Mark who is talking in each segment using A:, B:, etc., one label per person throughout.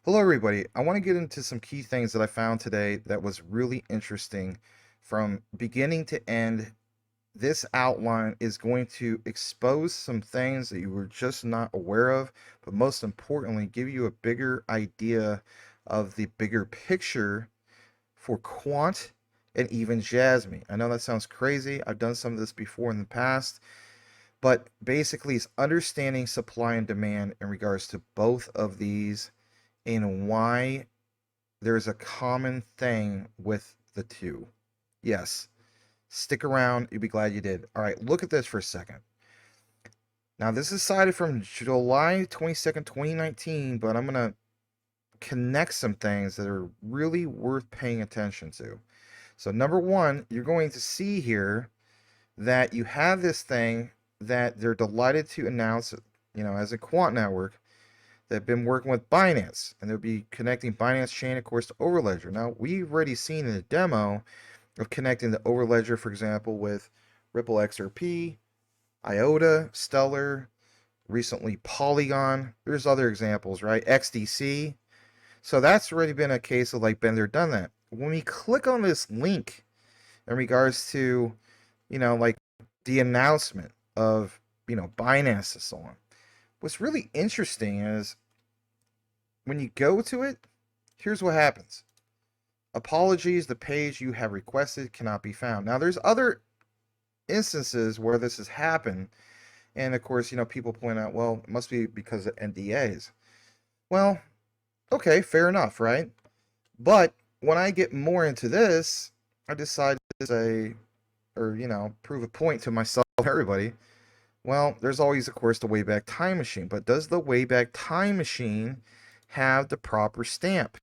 A: Hello, everybody. I want to get into some key things that I found today that was really interesting from beginning to end. This outline is going to expose some things that you were just not aware of, but most importantly, give you a bigger idea of the bigger picture for Quant and even Jasmy. I know that sounds crazy. I've done some of this before in the past, but basically, it's understanding supply and demand in regards to both of these and why there's a common thing with the two. Yes, stick around. You'll be glad you did. All right, look at this for a second. Now, this is cited from July 22nd, 2019, but I'm going to connect some things that are really worth paying attention to. So, number one, you're going to see here that you have this thing that they're delighted to announce, as a Quant network, they've been working with Binance, and they'll be connecting Binance Chain, of course, to Overledger. Now, we've already seen in the demo of connecting the Overledger, for example, with Ripple XRP, IOTA, Stellar, recently Polygon. There's other examples, right? XDC. So that's already been a case of like been there, done that. When we click on this link in regards to, like the announcement of, Binance and so on, what's really interesting is when you go to it, here's what happens. Apologies, the page you have requested cannot be found. Now, there's other instances where this has happened, and of course, people point out, well, it must be because of NDAs. Well, okay, fair enough, right? But when I get more into this, I decide to say, or, prove a point to myself and everybody. Well, there's always, of course, the Wayback Time Machine, but does the Wayback Time Machine have the proper stamp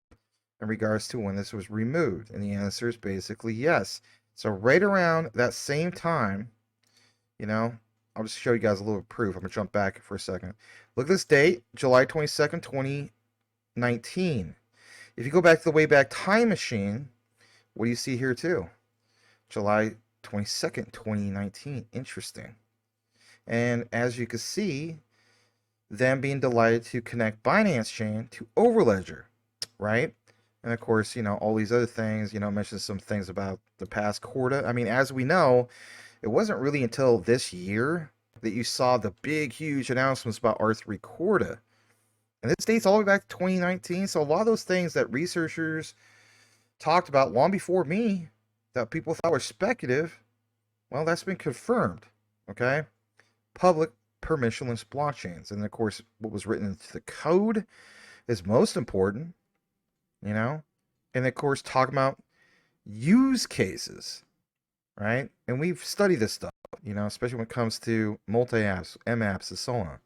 A: in regards to when this was removed? And the answer is basically yes. So right around that same time, I'll just show you guys a little proof. I'm going to jump back for a second. Look at this date, July 22nd, 2019. If you go back to the Wayback Time Machine, what do you see here too? July 22nd, 2019. Interesting. And as you can see, them being delighted to connect Binance Chain to Overledger, right? And of course, all these other things, mention some things about the past quarter. I mean, as we know, it wasn't really until this year that you saw the big, huge announcements about R3 Corda. And this dates all the way back to 2019. So a lot of those things that researchers talked about long before me that people thought were speculative, well, that's been confirmed, okay? Public permissionless blockchains. And of course, what was written into the code is most important, and of course, talking about use cases, right? And we've studied this stuff, especially when it comes to multi-apps, M-apps, and so on.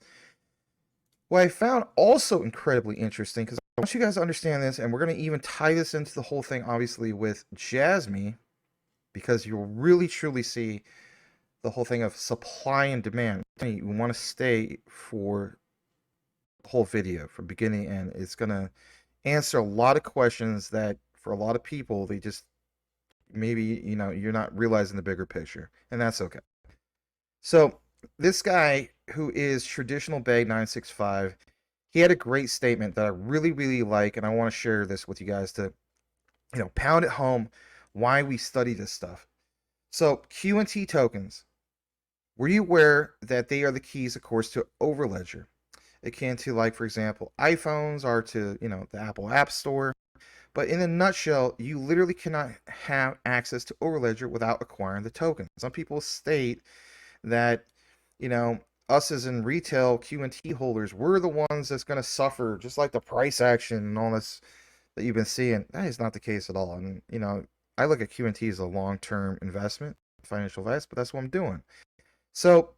A: What I found also incredibly interesting, because I want you guys to understand this, and we're going to even tie this into the whole thing, obviously, with Jasmy, because you'll really truly see the whole thing of supply and demand. You want to stay for the whole video from beginning to end. It's going to answer a lot of questions that for a lot of people, they just maybe, you're not realizing the bigger picture, and that's okay. So this guy who is traditional bag 965, he had a great statement that I really, really like, and I want to share this with you guys to, pound it home why we study this stuff. So Q&T tokens, were you aware that they are the keys, of course, to Overledger? Akin to, like, for example, iPhones are to, the Apple App Store. But in a nutshell, you literally cannot have access to Overledger without acquiring the token. Some people state that, us as in retail Q&T holders, we're the ones that's going to suffer, just like the price action and all this that you've been seeing. That is not the case at all. And, I look at Q&T as a long-term investment, financial advice, but that's what I'm doing. So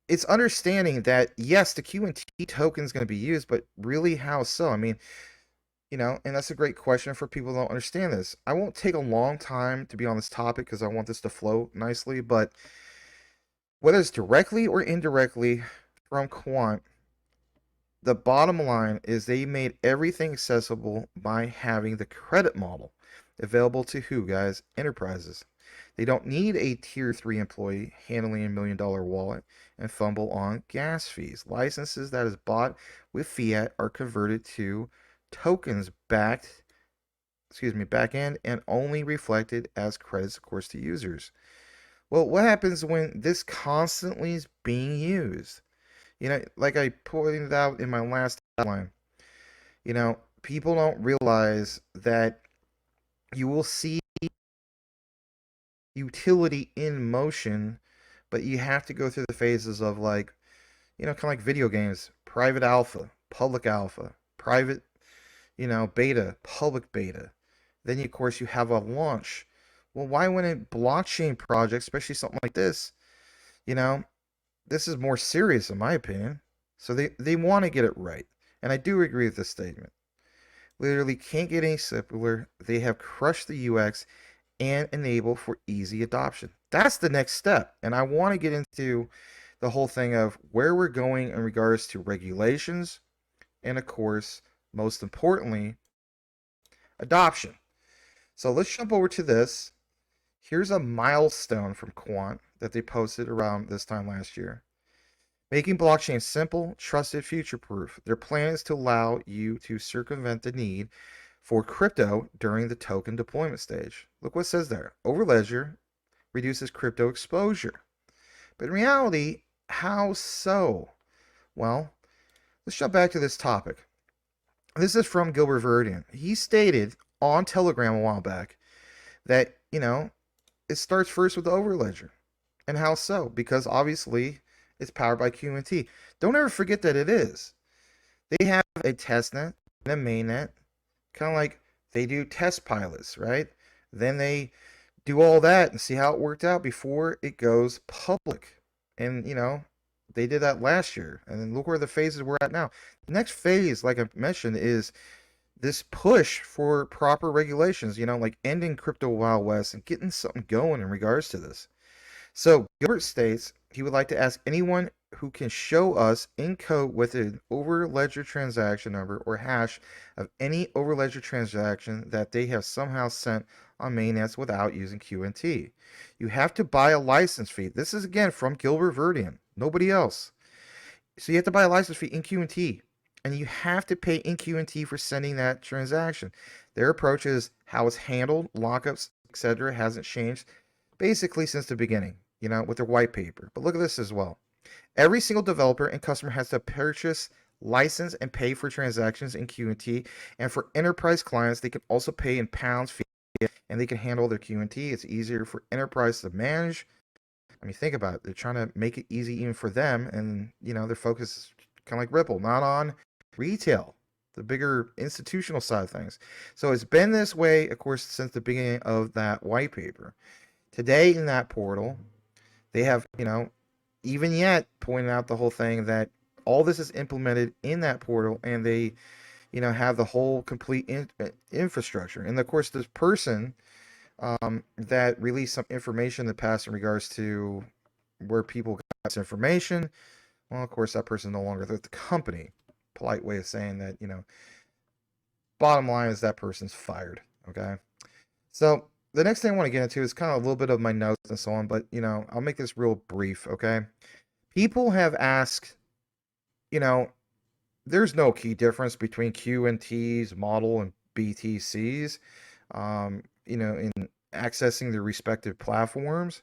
A: it's understanding that, yes, the Q&T token is going to be used, but really how so? I mean, and that's a great question for people who don't understand this. I won't take a long time to be on this topic because I want this to flow nicely, but whether it's directly or indirectly from Quant, the bottom line is they made everything accessible by having the credit model available to who, guys? Enterprises. They don't need a tier 3 employee handling $1 million wallet and fumble on gas fees. Licenses that is bought with fiat are converted to tokens back end and only reflected as credits, of course, to users. Well, what happens when this constantly is being used? Like I pointed out in my last outline, people don't realize that you will see utility in motion, but you have to go through the phases of like, kind of like video games, private alpha, private, beta, public beta. Then, of course, you have a launch. Well, why wouldn't blockchain projects, especially something like this, you know, this is more serious in my opinion. So they want to get it right. And I do agree with this statement. Literally can't get any simpler. They have crushed the UX and enable for easy adoption. That's the next step. And I want to get into the whole thing of where we're going in regards to regulations and, of course, most importantly, adoption. So let's jump over to this. Here's a milestone from Quant that they posted around this time last year. Making blockchain simple, trusted, future-proof. Their plan is to allow you to circumvent the need for crypto during the token deployment stage. Look what it says there. Overledger reduces crypto exposure. But in reality, how so? Well, let's jump back to this topic. This is from Gilbert Verdin. He stated on Telegram a while back that, it starts first with the Overledger. And how so? Because obviously it's powered by QNT. Don't ever forget that it is. They have a testnet and a mainnet, kind of like they do test pilots, right? Then they do all that and see how it worked out before it goes public. And, they did that last year. And then look where the phases we're at now. The next phase, like I mentioned, is this push for proper regulations, like ending crypto Wild West and getting something going in regards to this. So Gilbert states he would like to ask anyone who can show us in code with an Overledger transaction number or hash of any Overledger transaction that they have somehow sent on mainnets without using QNT. You have to buy a license fee. This is again from Gilbert Verdian, nobody else. So you have to buy a license fee in QNT, and you have to pay in QNT for sending that transaction. Their approach is how it's handled, lockups, etc. hasn't changed basically since the beginning, with their white paper. But look at this as well. Every single developer and customer has to purchase, license, and pay for transactions in QNT. And for enterprise clients, they can also pay in pounds fee, and they can handle their QNT. It's easier for enterprise to manage. I mean, think about it. They're trying to make it easy even for them, and their focus is kind of like Ripple, not on retail, the bigger institutional side of things. So it's been this way, of course, since the beginning of that white paper. Today in that portal, they have, even yet pointed out the whole thing that all this is implemented in that portal, and they, have the whole complete infrastructure. And of course, this person that released some information in the past in regards to where people got this information, well, of course, that person is no longer with the company. Polite way of saying that, bottom line is that person's fired. Okay. So the next thing I want to get into is kind of a little bit of my notes and so on, but I'll make this real brief, okay? People have asked, there's no key difference between QNT's model and BTC's, in accessing their respective platforms.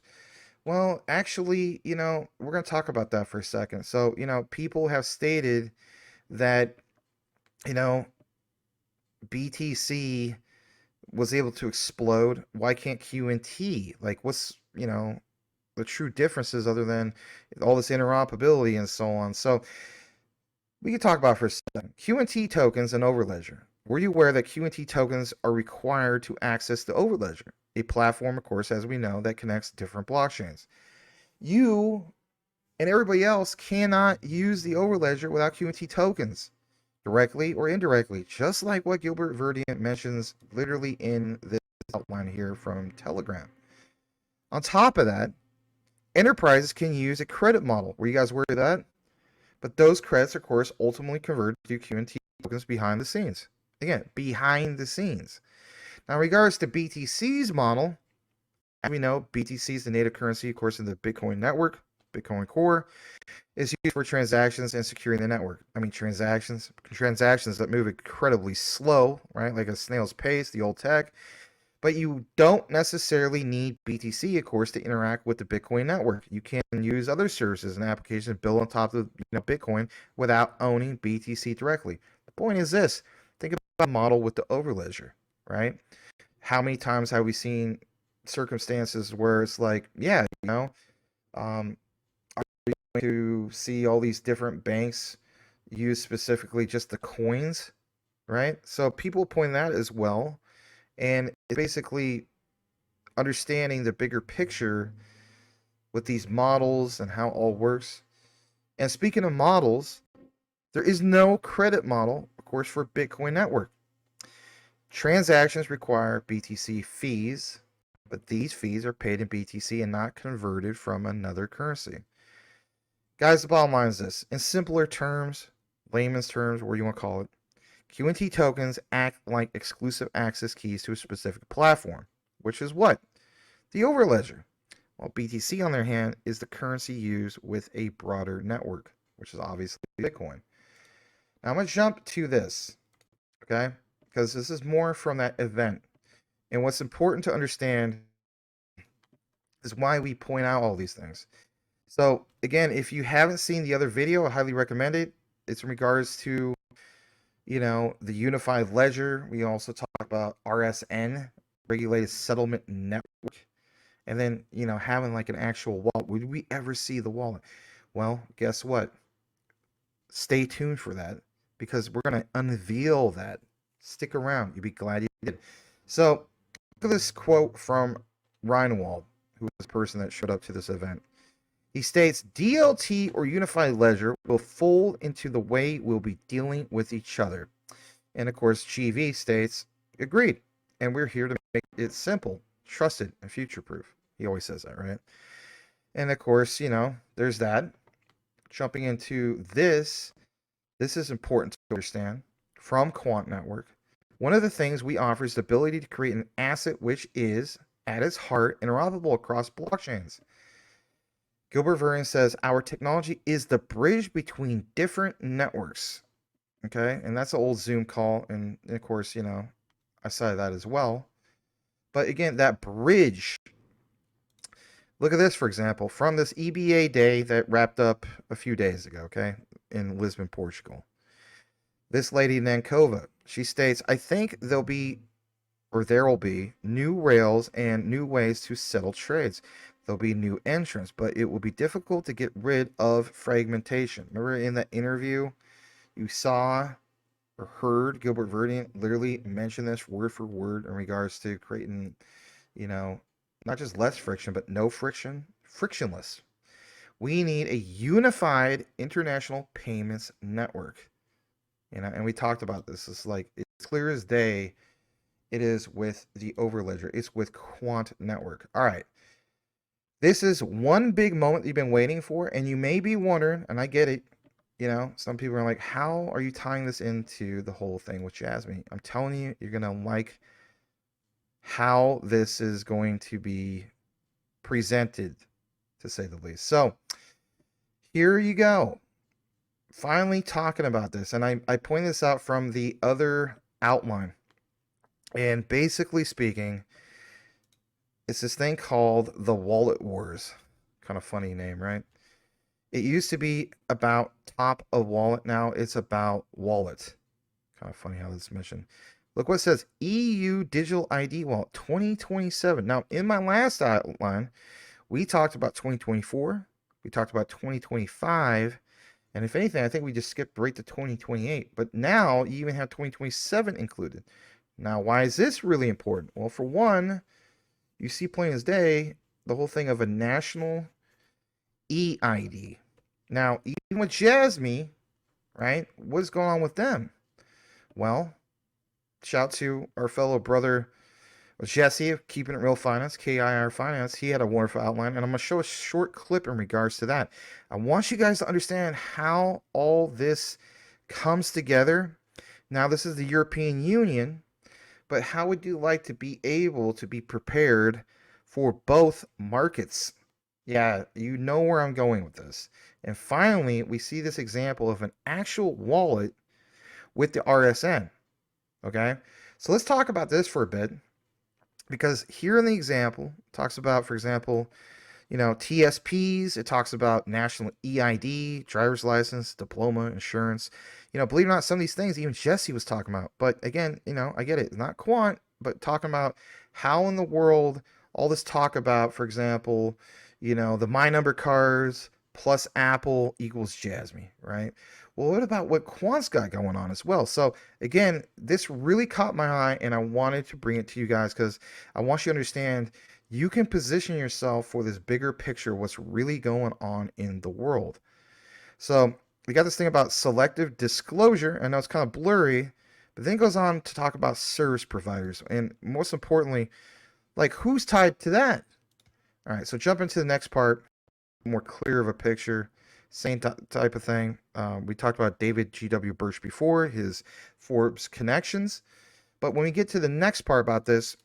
A: Well, actually, we're going to talk about that for a second. So, people have stated that, BTC was able to explode. Why can't QNT? Like, what's, the true differences other than all this interoperability and so on? So we can talk about it for a second. QNT tokens and Overledger. Were you aware that QNT tokens are required to access the Overledger, a platform, of course, as we know, that connects different blockchains? You and everybody else cannot use the Overledger without QNT tokens, directly or indirectly, just like what Gilbert Verdian mentions literally in this outline here from Telegram. On top of that, enterprises can use a credit model. Were you guys aware of that? But those credits, of course, ultimately convert to QNT tokens behind the scenes. Again, behind the scenes. Now, in regards to BTC's model, as we know, BTC is the native currency, of course, in the Bitcoin network. Bitcoin Core is used for transactions and securing the network. I mean, transactions that move incredibly slow, right? Like a snail's pace, the old tech. But you don't necessarily need BTC, of course, to interact with the Bitcoin network. You can use other services and applications built on top of Bitcoin without owning BTC directly. The point is this: think about a model with the overledger, right? How many times have we seen circumstances where it's like, yeah, um, to see all these different banks use specifically just the coins, right? So people point that as well, and it's basically understanding the bigger picture with these models and how it all works. And speaking of models, there is no credit model, of course, for Bitcoin network. Transactions require BTC fees, but these fees are paid in BTC and not converted from another currency. Guys, the bottom line is this. In simpler terms, layman's terms, whatever you want to call it, QNT tokens act like exclusive access keys to a specific platform, which is what? The overledger. While BTC, on the other hand, is the currency used with a broader network, which is obviously Bitcoin. Now I'm going to jump to this, okay? Because this is more from that event. And what's important to understand is why we point out all these things. So again, if you haven't seen the other video, I highly recommend it. It's in regards to, the unified ledger. We also talk about RSN, regulated settlement network. And then, having like an actual wallet. Would we ever see the wallet? Well, guess what? Stay tuned for that because we're going to unveil that. Stick around. You'll be glad you did. So, look at this quote from Reinwald, who was the person that showed up to this event. He states, DLT or unified ledger will fold into the way we'll be dealing with each other. And of course, GV states, agreed. And we're here to make it simple, trusted, and future-proof. He always says that, right? And of course, there's that. Jumping into this is important to understand from Quant Network. One of the things we offer is the ability to create an asset which is, at its heart, interoperable across blockchains. Gilbert Vernon says, our technology is the bridge between different networks. Okay, and that's an old Zoom call, and of course, I cited that as well. But again, that bridge. Look at this, for example, from this EBA day that wrapped up a few days ago, okay, in Lisbon, Portugal. This lady, Nankova, she states, I think there will be new rails and new ways to settle trades. There'll be new entrants, but it will be difficult to get rid of fragmentation. Remember in that interview, you saw or heard Gilbert Vernon literally mention this word for word in regards to creating, not just less friction, but no friction, frictionless. We need a unified international payments network. And we talked about this. It's like, it's clear as day. It is with the overledger. It's with Quant Network. All right. This is one big moment you've been waiting for, and you may be wondering, and I get it, some people are like, how are you tying this into the whole thing with Jasmy? I'm telling you, you're going to like how this is going to be presented, to say the least. So, here you go. Finally talking about this, and I pointed this out from the other outline. And basically speaking, it's this thing called the Wallet Wars. Kind of funny name, right? It used to be about top of wallet. Now it's about wallet. Kind of funny how this is mentioned. Look what it says. EU Digital ID Wallet 2027. Now, in my last outline, we talked about 2024. We talked about 2025. And if anything, I think we just skipped right to 2028. But now you even have 2027 included. Now, why is this really important? Well, for one, you see plain as day the whole thing of a national EID. Now, even with Jasmy, right, what's going on with them? Well, shout to our fellow brother Jesse, Keeping It Real Finance, KIR Finance. He had a wonderful outline, and I'm going to show a short clip in regards to that. I want you guys to understand how all this comes together. Now, this is the European Union, but how would you like to be able to be prepared for both markets? Yeah, you know where I'm going with this. And finally, we see this example of an actual wallet with the RSN. Okay, so let's talk about this for a bit because here in the example it talks about, for example, TSPs. It talks about national EID, driver's license, diploma, insurance. Believe it or not, some of these things even Jesse was talking about. But again, I get it, not Quant, but talking about how in the world all this talk about, for example, the My Number cars plus Apple equals Jasmy, right? Well, what about what Quant's got going on as well? So again, this really caught my eye, and I wanted to bring it to you guys because I want you to understand you can position yourself for this bigger picture, what's really going on in the world. So we got this thing about selective disclosure. I know it's kind of blurry, but then it goes on to talk about service providers. And most importantly, like who's tied to that? All right, so jump into the next part, more clear of a picture. Same type of thing. We talked about David G.W. Birch before, his Forbes connections. But when we get to the next part about this,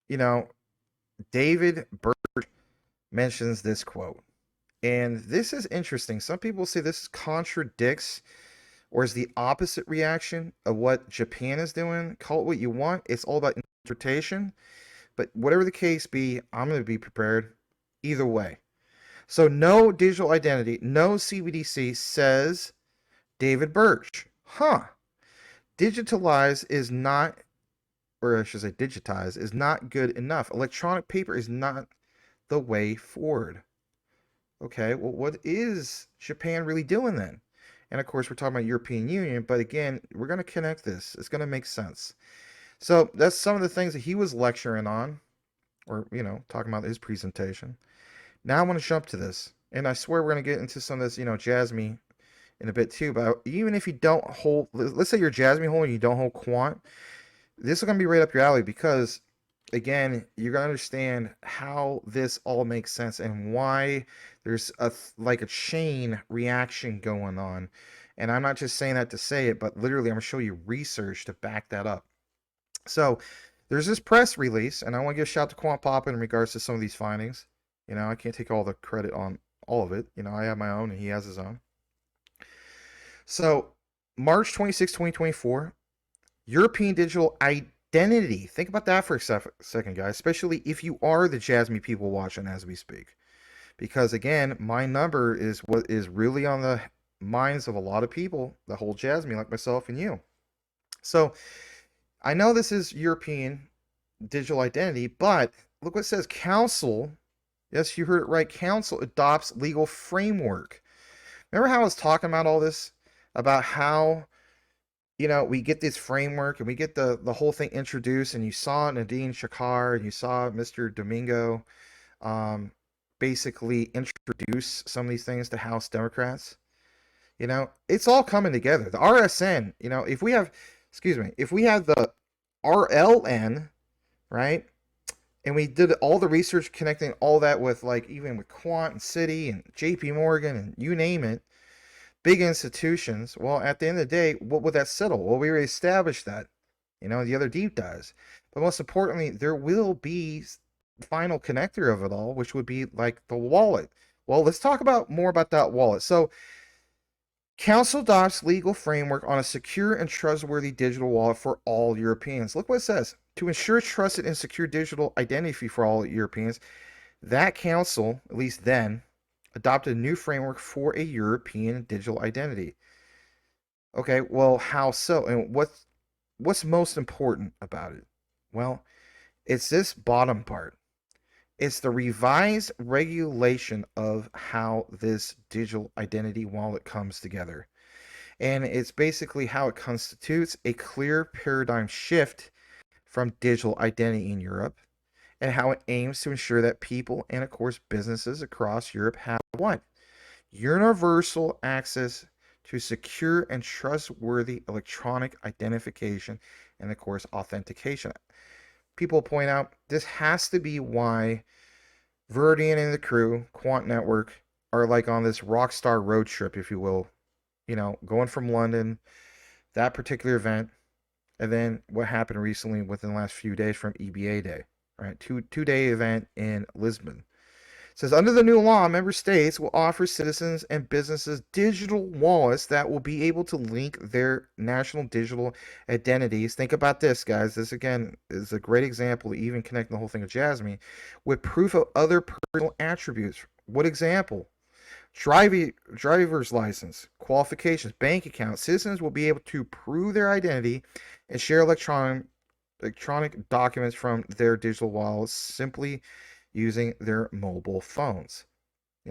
A: you know, David Birch mentions this quote. And this is interesting. Some people say this contradicts or is the opposite reaction of what Japan is doing. Call it what you want. It's all about interpretation. But whatever the case be, I'm going to be prepared either way. So, no digital identity, no CBDC, says David Birch. Huh. Digitalize is not, or I should say digitize, is not good enough. Electronic paper is not the way forward. Okay, well, what is Japan really doing then? And of course, we're talking about European Union, but again, we're going to connect this. It's going to make sense. So that's some of the things that he was lecturing on, or, talking about his presentation. Now I want to jump to this. And I swear we're going to get into some of this, Jasmy in a bit too. But even if you don't hold, let's say you're Jasmy holder and you don't hold Quant, this is going to be right up your alley because again, you're going to understand how this all makes sense and why there's like a chain reaction going on. And I'm not just saying that to say it, but literally I'm going to show you research to back that up. So there's this press release, and I want to give a shout out to Quant Pop in regards to some of these findings. I can't take all the credit on all of it. I have my own and he has his own. So March 26, 2024, European digital identity. Think about that for a second, guys, especially if you are the Jasmy people watching as we speak. Because again, my number is what is really on the minds of a lot of people that hold Jasmy, like myself and you. So I know this is European digital identity, but look what it says. Council, yes, you heard it right. Council adopts legal framework. Remember how I was talking about all this? About how we get this framework and we get the whole thing introduced, and you saw Nadine Shakar and you saw Mr. Domingo basically introduce some of these things to House Democrats. It's all coming together. The RSN, if we have, excuse me, if we have the RLN, right, and we did all the research connecting all that with like even with Quant and Citi and JP Morgan and you name it, big institutions, well, at the end of the day, what would that settle? Well, we already established that, the other deep dives. But most importantly, there will be the final connector of it all, which would be like the wallet. Well, let's talk about more about that wallet. So, Council adopts legal framework on a secure and trustworthy digital wallet for all Europeans. Look what it says. To ensure trusted and secure digital identity for all Europeans, that council, at least then, adopted a new framework for a European digital identity. Okay, well, how so? And what's most important about it? Well, it's this bottom part. It's the revised regulation of how this digital identity wallet comes together. And it's basically how it constitutes a clear paradigm shift from digital identity in Europe and how it aims to ensure that people and, of course, businesses across Europe have what? Universal access to secure and trustworthy electronic identification and, of course, authentication. People point out this has to be why Verdian and the crew, Quant Network, are like on this rock star road trip, if you will, going from London, that particular event, and then what happened recently within the last few days from EBA Day, right? Two-day event in Lisbon. says under the new law, member states will offer citizens and businesses digital wallets that will be able to link their national digital identities. Think about this, guys. This again is a great example of even connecting the whole thing of Jasmy with proof of other personal attributes. What example? Driver's license, qualifications, bank account. Citizens will be able to prove their identity and share electronic documents from their digital wallets simply using their mobile phones.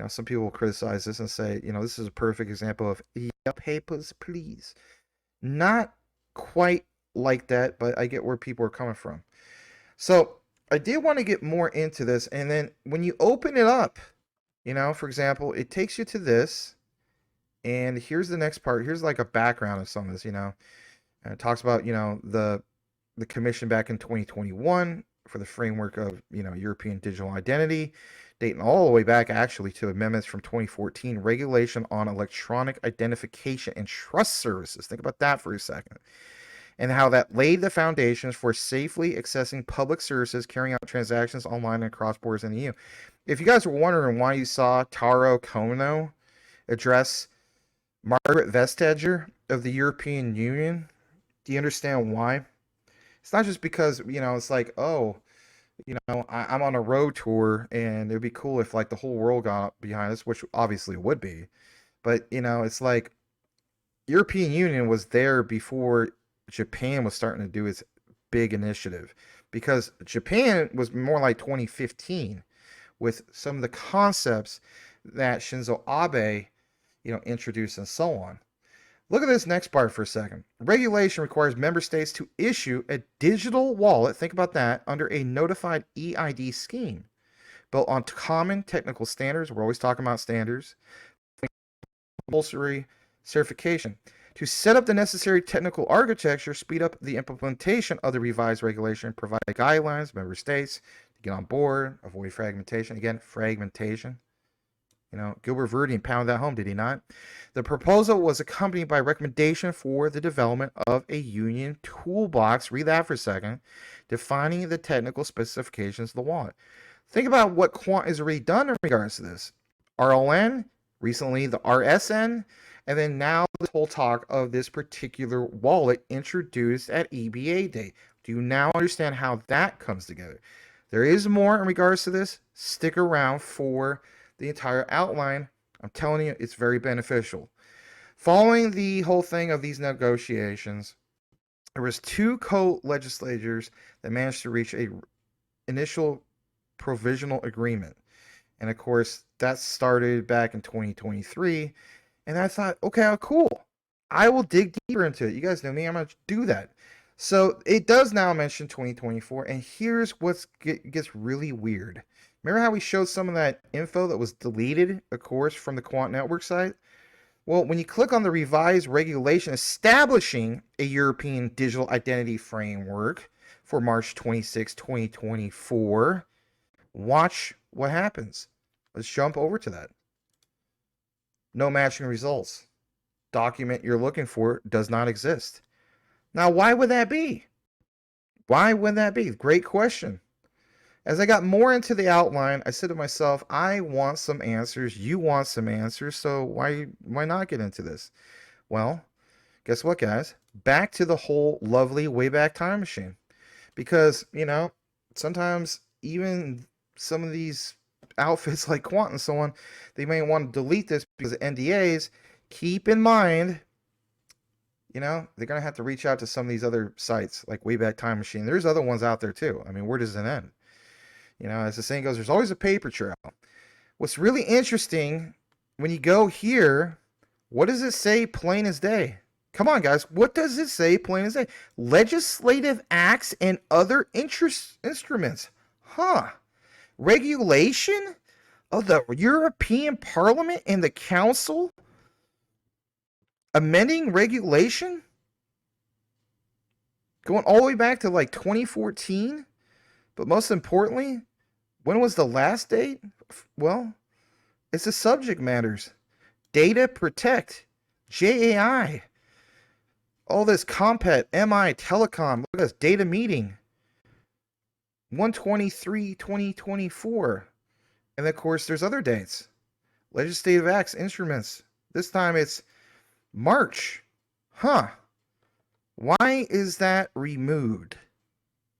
A: Some people will criticize this and say, this is a perfect example of papers, please. Not quite like that, but I get where people are coming from. So I did want to get more into this, and then when you open it up, for example, it takes you to this, and here's the next part. Here's like a background of some of this, and it talks about, the commission back in 2021 for the framework of, European digital identity, dating all the way back actually to amendments from 2014, regulation on electronic identification and trust services. Think about that for a second. And how that laid the foundations for safely accessing public services, carrying out transactions online and across borders in the EU. If you guys were wondering why you saw Taro Kono address Margaret Vestager of the European Union, do you understand why? It's not just because, it's like, oh, I'm on a road tour and it would be cool if like the whole world got behind us, which obviously it would be. But, it's like European Union was there before Japan was starting to do its big initiative, because Japan was more like 2015 with some of the concepts that Shinzo Abe, introduced and so on. Look at this next part for a second. Regulation requires member states to issue a digital wallet, think about that, under a notified EID scheme built on common technical standards. We're always talking about standards. Compulsory certification. To set up the necessary technical architecture, speed up the implementation of the revised regulation, provide guidelines for member states to get on board, avoid fragmentation. Again, fragmentation. Gilbert Verdi pounded that home, did he not? The proposal was accompanied by a recommendation for the development of a union toolbox, read that for a second, defining the technical specifications of the wallet. Think about what Quant has already done in regards to this. RLN, recently the RSN, and then now the whole talk of this particular wallet introduced at EBA Day. Do you now understand how that comes together? There is more in regards to this. Stick around for the entire outline. I'm telling you, it's very beneficial. Following the whole thing of these negotiations, there was 2 co-legislators that managed to reach a initial provisional agreement. And of course, that started back in 2023. And I thought, okay, cool. I will dig deeper into it. You guys know me, I'm going to do that. So it does now mention 2024. And here's what gets really weird. Remember how we showed some of that info that was deleted, of course, from the Quant Network site? Well, when you click on the revised regulation establishing a European digital identity framework for March 26, 2024, watch what happens. Let's jump over to that. No matching results. Document you're looking for does not exist. Now, why would that be? Why would that be? Great question. As I got more into the outline, I said to myself, I want some answers. You want some answers. So why not get into this? Well, guess what, guys? Back to the whole lovely Wayback Time Machine. Because, sometimes even some of these outfits like Quant and so on, they may want to delete this because of NDAs. Keep in mind, they're going to have to reach out to some of these other sites like Wayback Time Machine. There's other ones out there too. I mean, where does it end? As the saying goes, there's always a paper trail. What's really interesting, when you go here, what does it say plain as day? Come on, guys. What does it say plain as day? Legislative acts and other instruments. Regulation of the European Parliament and the Council? Amending regulation? Going all the way back to like 2014? But most importantly, when was the last date? Well, it's the subject matters. Data protect. JAI. All this Compet, MI, Telecom. Look at this. Data meeting. 1/23/2024. And of course, there's other dates. Legislative acts, instruments. This time it's March. Huh. Why is that removed?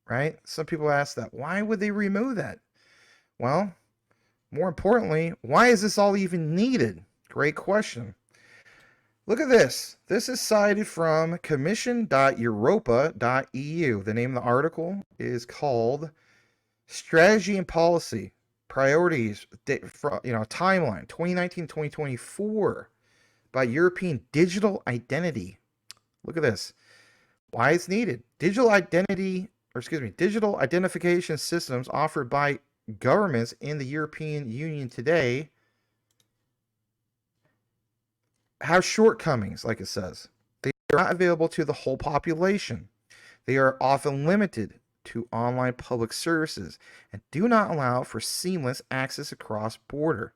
A: Right? Some people ask that. Why would they remove that? Well, more importantly, why is this all even needed? Great question. Look at this. This is cited from commission.europa.eu. The name of the article is called Strategy and Policy Priorities, Timeline 2019-2024 by European Digital Identity. Look at this. Why it's needed. Digital identification systems offered by governments in the European Union today have shortcomings, like it says. They are not available to the whole population. They are often limited to online public services and do not allow for seamless access across border.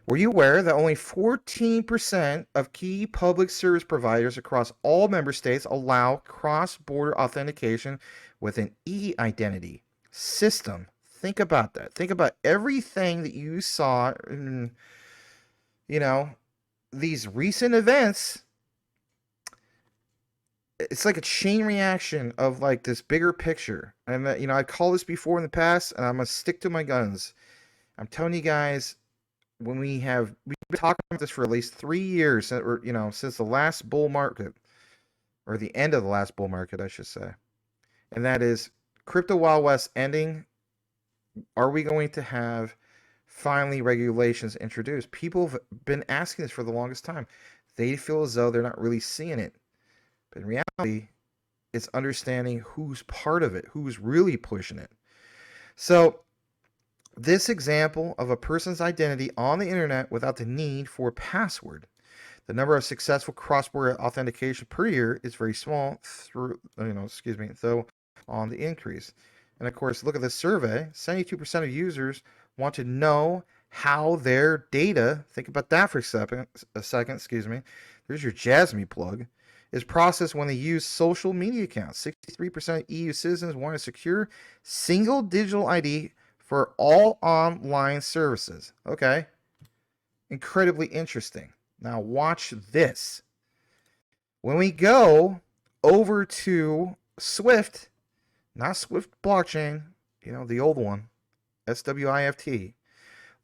A: Were you aware that only 14% of key public service providers across all member states allow cross-border authentication with an e-identity system? Think about that. Think about everything that you saw in, these recent events. It's like a chain reaction of like this bigger picture. And I called this before in the past, and I'm gonna stick to my guns. I'm telling you guys, we've been talking about this for at least 3 years, or since the last bull market, or the end of the last bull market, I should say. And that is crypto Wild West ending. Are we going to have finally regulations introduced? People have been asking this for the longest time. They feel as though they're not really seeing it. But in reality, it's understanding who's part of it, who's really pushing it. So this example of a person's identity on the internet without the need for a password. The number of successful cross-border authentication per year is very small, though on the increase. And of course, look at this survey. 72% of users want to know how their data, think about that for a second, there's your Jasmy plug, is processed when they use social media accounts. 63% of EU citizens want a secure single digital ID for all online services. Okay. Incredibly interesting. Now watch this. When we go over to Swift, not Swift blockchain, the old one, SWIFT.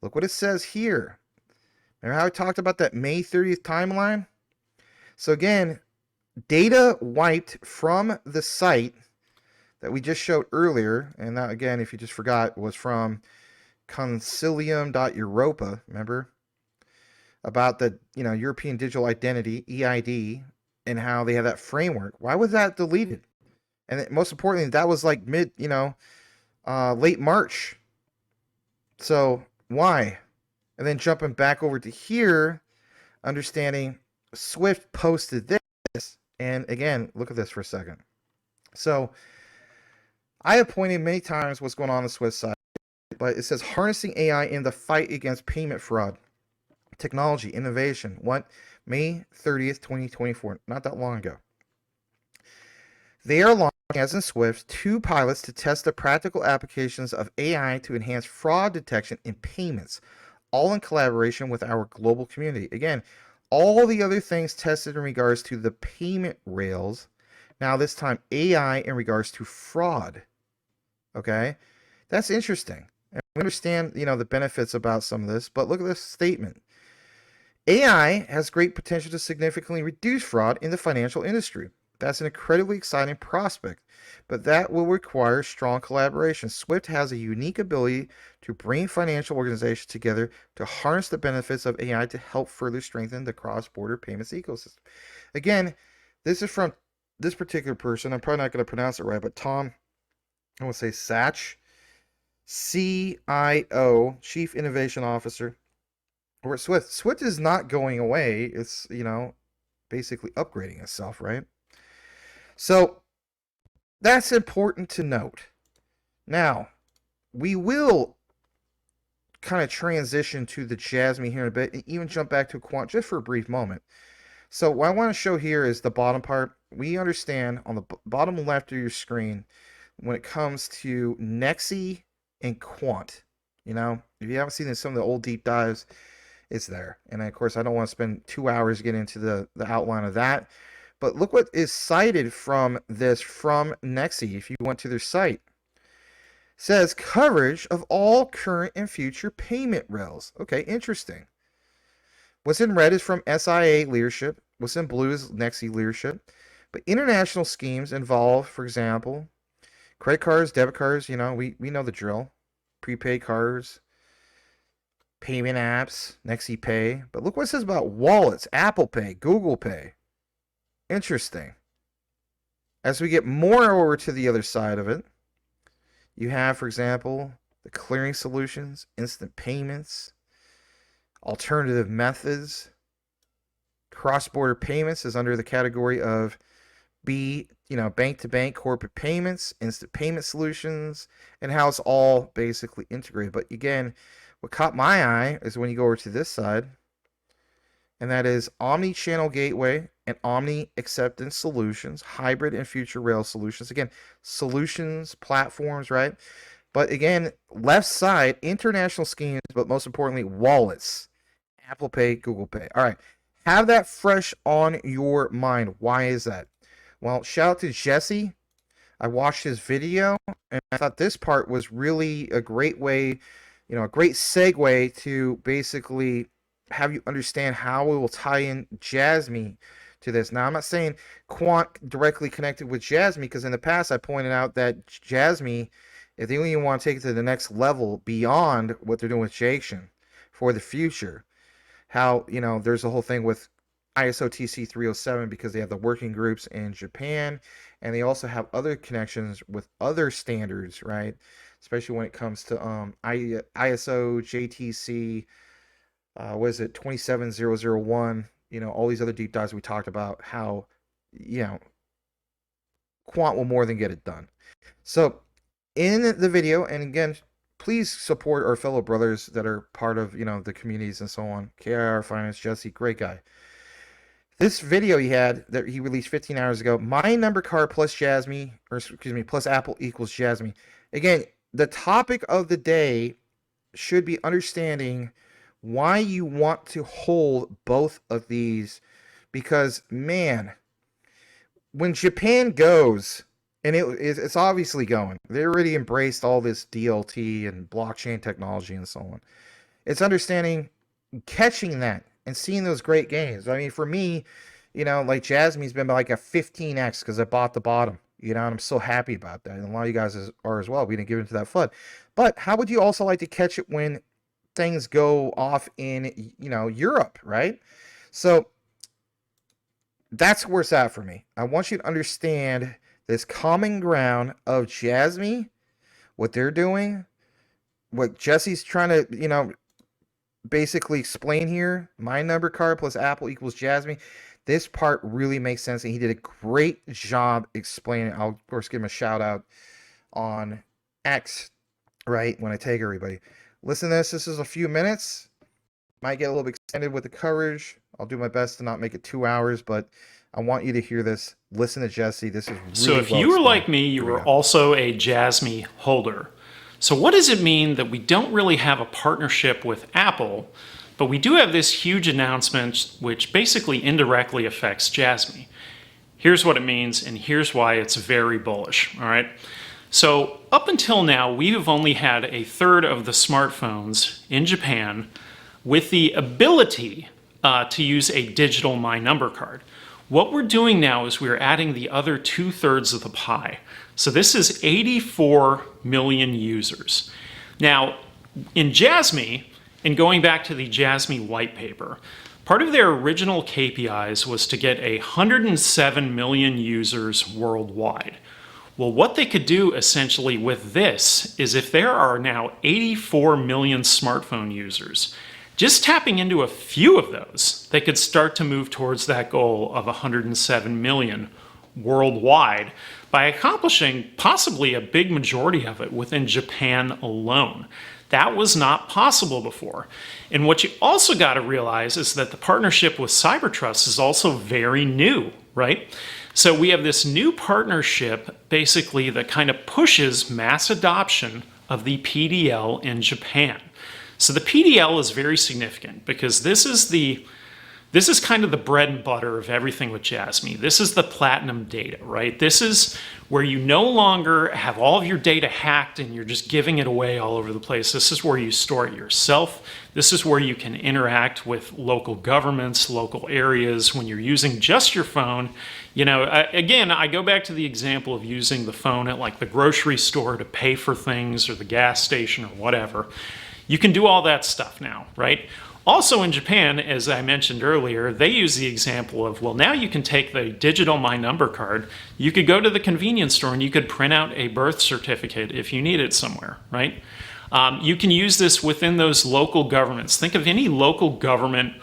A: Look what it says here. Remember how I talked about that May 30th timeline? So again, data wiped from the site that we just showed earlier, and that, again, if you just forgot, was from concilium.europa, remember? About the European Digital Identity, EID, and how they have that framework. Why was that deleted? And most importantly, that was like late March. So why? And then jumping back over to here, understanding Swift posted this. And again, look at this for a second. So I have pointed many times what's going on the Swift side, but it says harnessing AI in the fight against payment fraud. Technology, innovation. What? May 30th, 2024. Not that long ago. They are launching, as in Swift, 2 pilots to test the practical applications of AI to enhance fraud detection in payments, all in collaboration with our global community. Again, all the other things tested in regards to the payment rails. Now this time, AI in regards to fraud. Okay? That's interesting. And we understand, the benefits about some of this, but look at this statement. AI has great potential to significantly reduce fraud in the financial industry. That's an incredibly exciting prospect, but that will require strong collaboration. Swift has a unique ability to bring financial organizations together to harness the benefits of AI to help further strengthen the cross-border payments ecosystem. Again, this is from this particular person. I'm probably not going to pronounce it right, but Tom, I want to say Sach, CIO, Chief Innovation Officer. Or Swift. Swift is not going away. It's, basically upgrading itself, right? So that's important to note. Now, we will kind of transition to the Jasmy here in a bit and even jump back to Quant just for a brief moment. So what I want to show here is the bottom part. We understand on the bottom left of your screen when it comes to Nexi and Quant. You know, if you haven't seen some of the old deep dives, it's there. And of course, I don't want to spend 2 hours getting into the outline of that. But look what is cited from this from Nexi. If you went to their site, says coverage of all current and future payment rails. Okay, interesting. What's in red is from SIA leadership. What's in blue is Nexi leadership. But international schemes involve, for example, credit cards, debit cards. You know, we know the drill. Prepaid cards, payment apps, Nexi Pay. But look what it says about wallets, Apple Pay, Google Pay. Interesting. As we get more over to the other side of it, you have, for example, the clearing solutions, instant payments, alternative methods. Cross-border payments is under the category of B, bank-to-bank corporate payments, instant payment solutions, and how it's all basically integrated. But again, what caught my eye is when you go over to this side, and that is omni-channel gateway and omni-acceptance solutions, hybrid and future rail solutions. Again, solutions, platforms, right? But again, left side, international schemes, but most importantly, wallets, Apple Pay, Google Pay. All right, have that fresh on your mind. Why is that? Well, shout out to Jesse. I watched his video, and I thought this part was really a great way, a great segue to basically have you understand how we will tie in Jasmy to this. Now, I'm not saying Quant directly connected with Jasmy, because in the past I pointed out that Jasmy, if they really want to take it to the next level beyond what they're doing with Jason for the future, how, there's a whole thing with ISO TC 307 because they have the working groups in Japan, and they also have other connections with other standards, right? Especially when it comes to ISO JTC, what is it, 27001, all these other deep dives we talked about, how, Quant will more than get it done. So in the video, and again, please support our fellow brothers that are part of, the communities and so on. KIR Finance, Jesse, great guy. This video he had that he released 15 hours ago, my number card plus Jasmy, or excuse me, plus Apple equals Jasmy. Again, the topic of the day should be understanding why you want to hold both of these, because man, when Japan goes, and it's obviously going, they already embraced all this DLT and blockchain technology and so on. It's understanding, catching that, and seeing those great gains. I mean, for me, like Jasmy's been like a 15x because I bought the bottom, and I'm so happy about that. And a lot of you guys are as well. We didn't give into that flood. But how would you also like to catch it when things go off in, Europe, right? So that's where it's at for me. I want you to understand this common ground of Jasmy, what they're doing, what Jesse's trying to, basically explain here. My number card plus Apple equals Jasmy. This part really makes sense, and he did a great job explaining. I'll of course give him a shout out on X, right, when I tag everybody. Listen to this. This is a few minutes. Might get a little bit extended with the coverage. I'll do my best to not make it 2 hours, but I want you to hear this. Listen to Jesse. This is really
B: So if you were like me, you were also a Jasmy holder. So what does it mean that we don't really have a partnership with Apple, but we do have this huge announcement which basically indirectly affects Jasmy? Here's what it means, and here's why it's very bullish, all right? So up until now, we've only had a third of the smartphones in Japan with the ability to use a digital My Number card. What we're doing now is we're adding the other 2/3 of the pie. So this is 84 million users. Now, in Jasmy, and going back to the Jasmy white paper, part of their original KPIs was to get 107 million users worldwide. Well, what they could do essentially with this is, if there are now 84 million smartphone users, just tapping into a few of those, they could start to move towards that goal of 107 million worldwide by accomplishing possibly a big majority of it within Japan alone. That was not possible before. And what you also got to realize is that the partnership with Cybertrust is also very new, right? So we have this new partnership basically that kind of pushes mass adoption of the PDL in Japan. So the PDL is very significant because this is kind of the bread and butter of everything with Jasmy. This is the platinum data, right? This is where you no longer have all of your data hacked and you're just giving it away all over the place. This is where you store it yourself. This is where you can interact with local governments, local areas when you're using just your phone. You know, again, I go back to the example of using the phone at like the grocery store to pay for things or the gas station or whatever. You can do all that stuff now, right? Also in Japan, as I mentioned earlier, they use the example of, well, now you can take the digital My Number card, you could go to the convenience store and you could print out a birth certificate if you need it somewhere, right? You can use this within those local governments. Think of any local government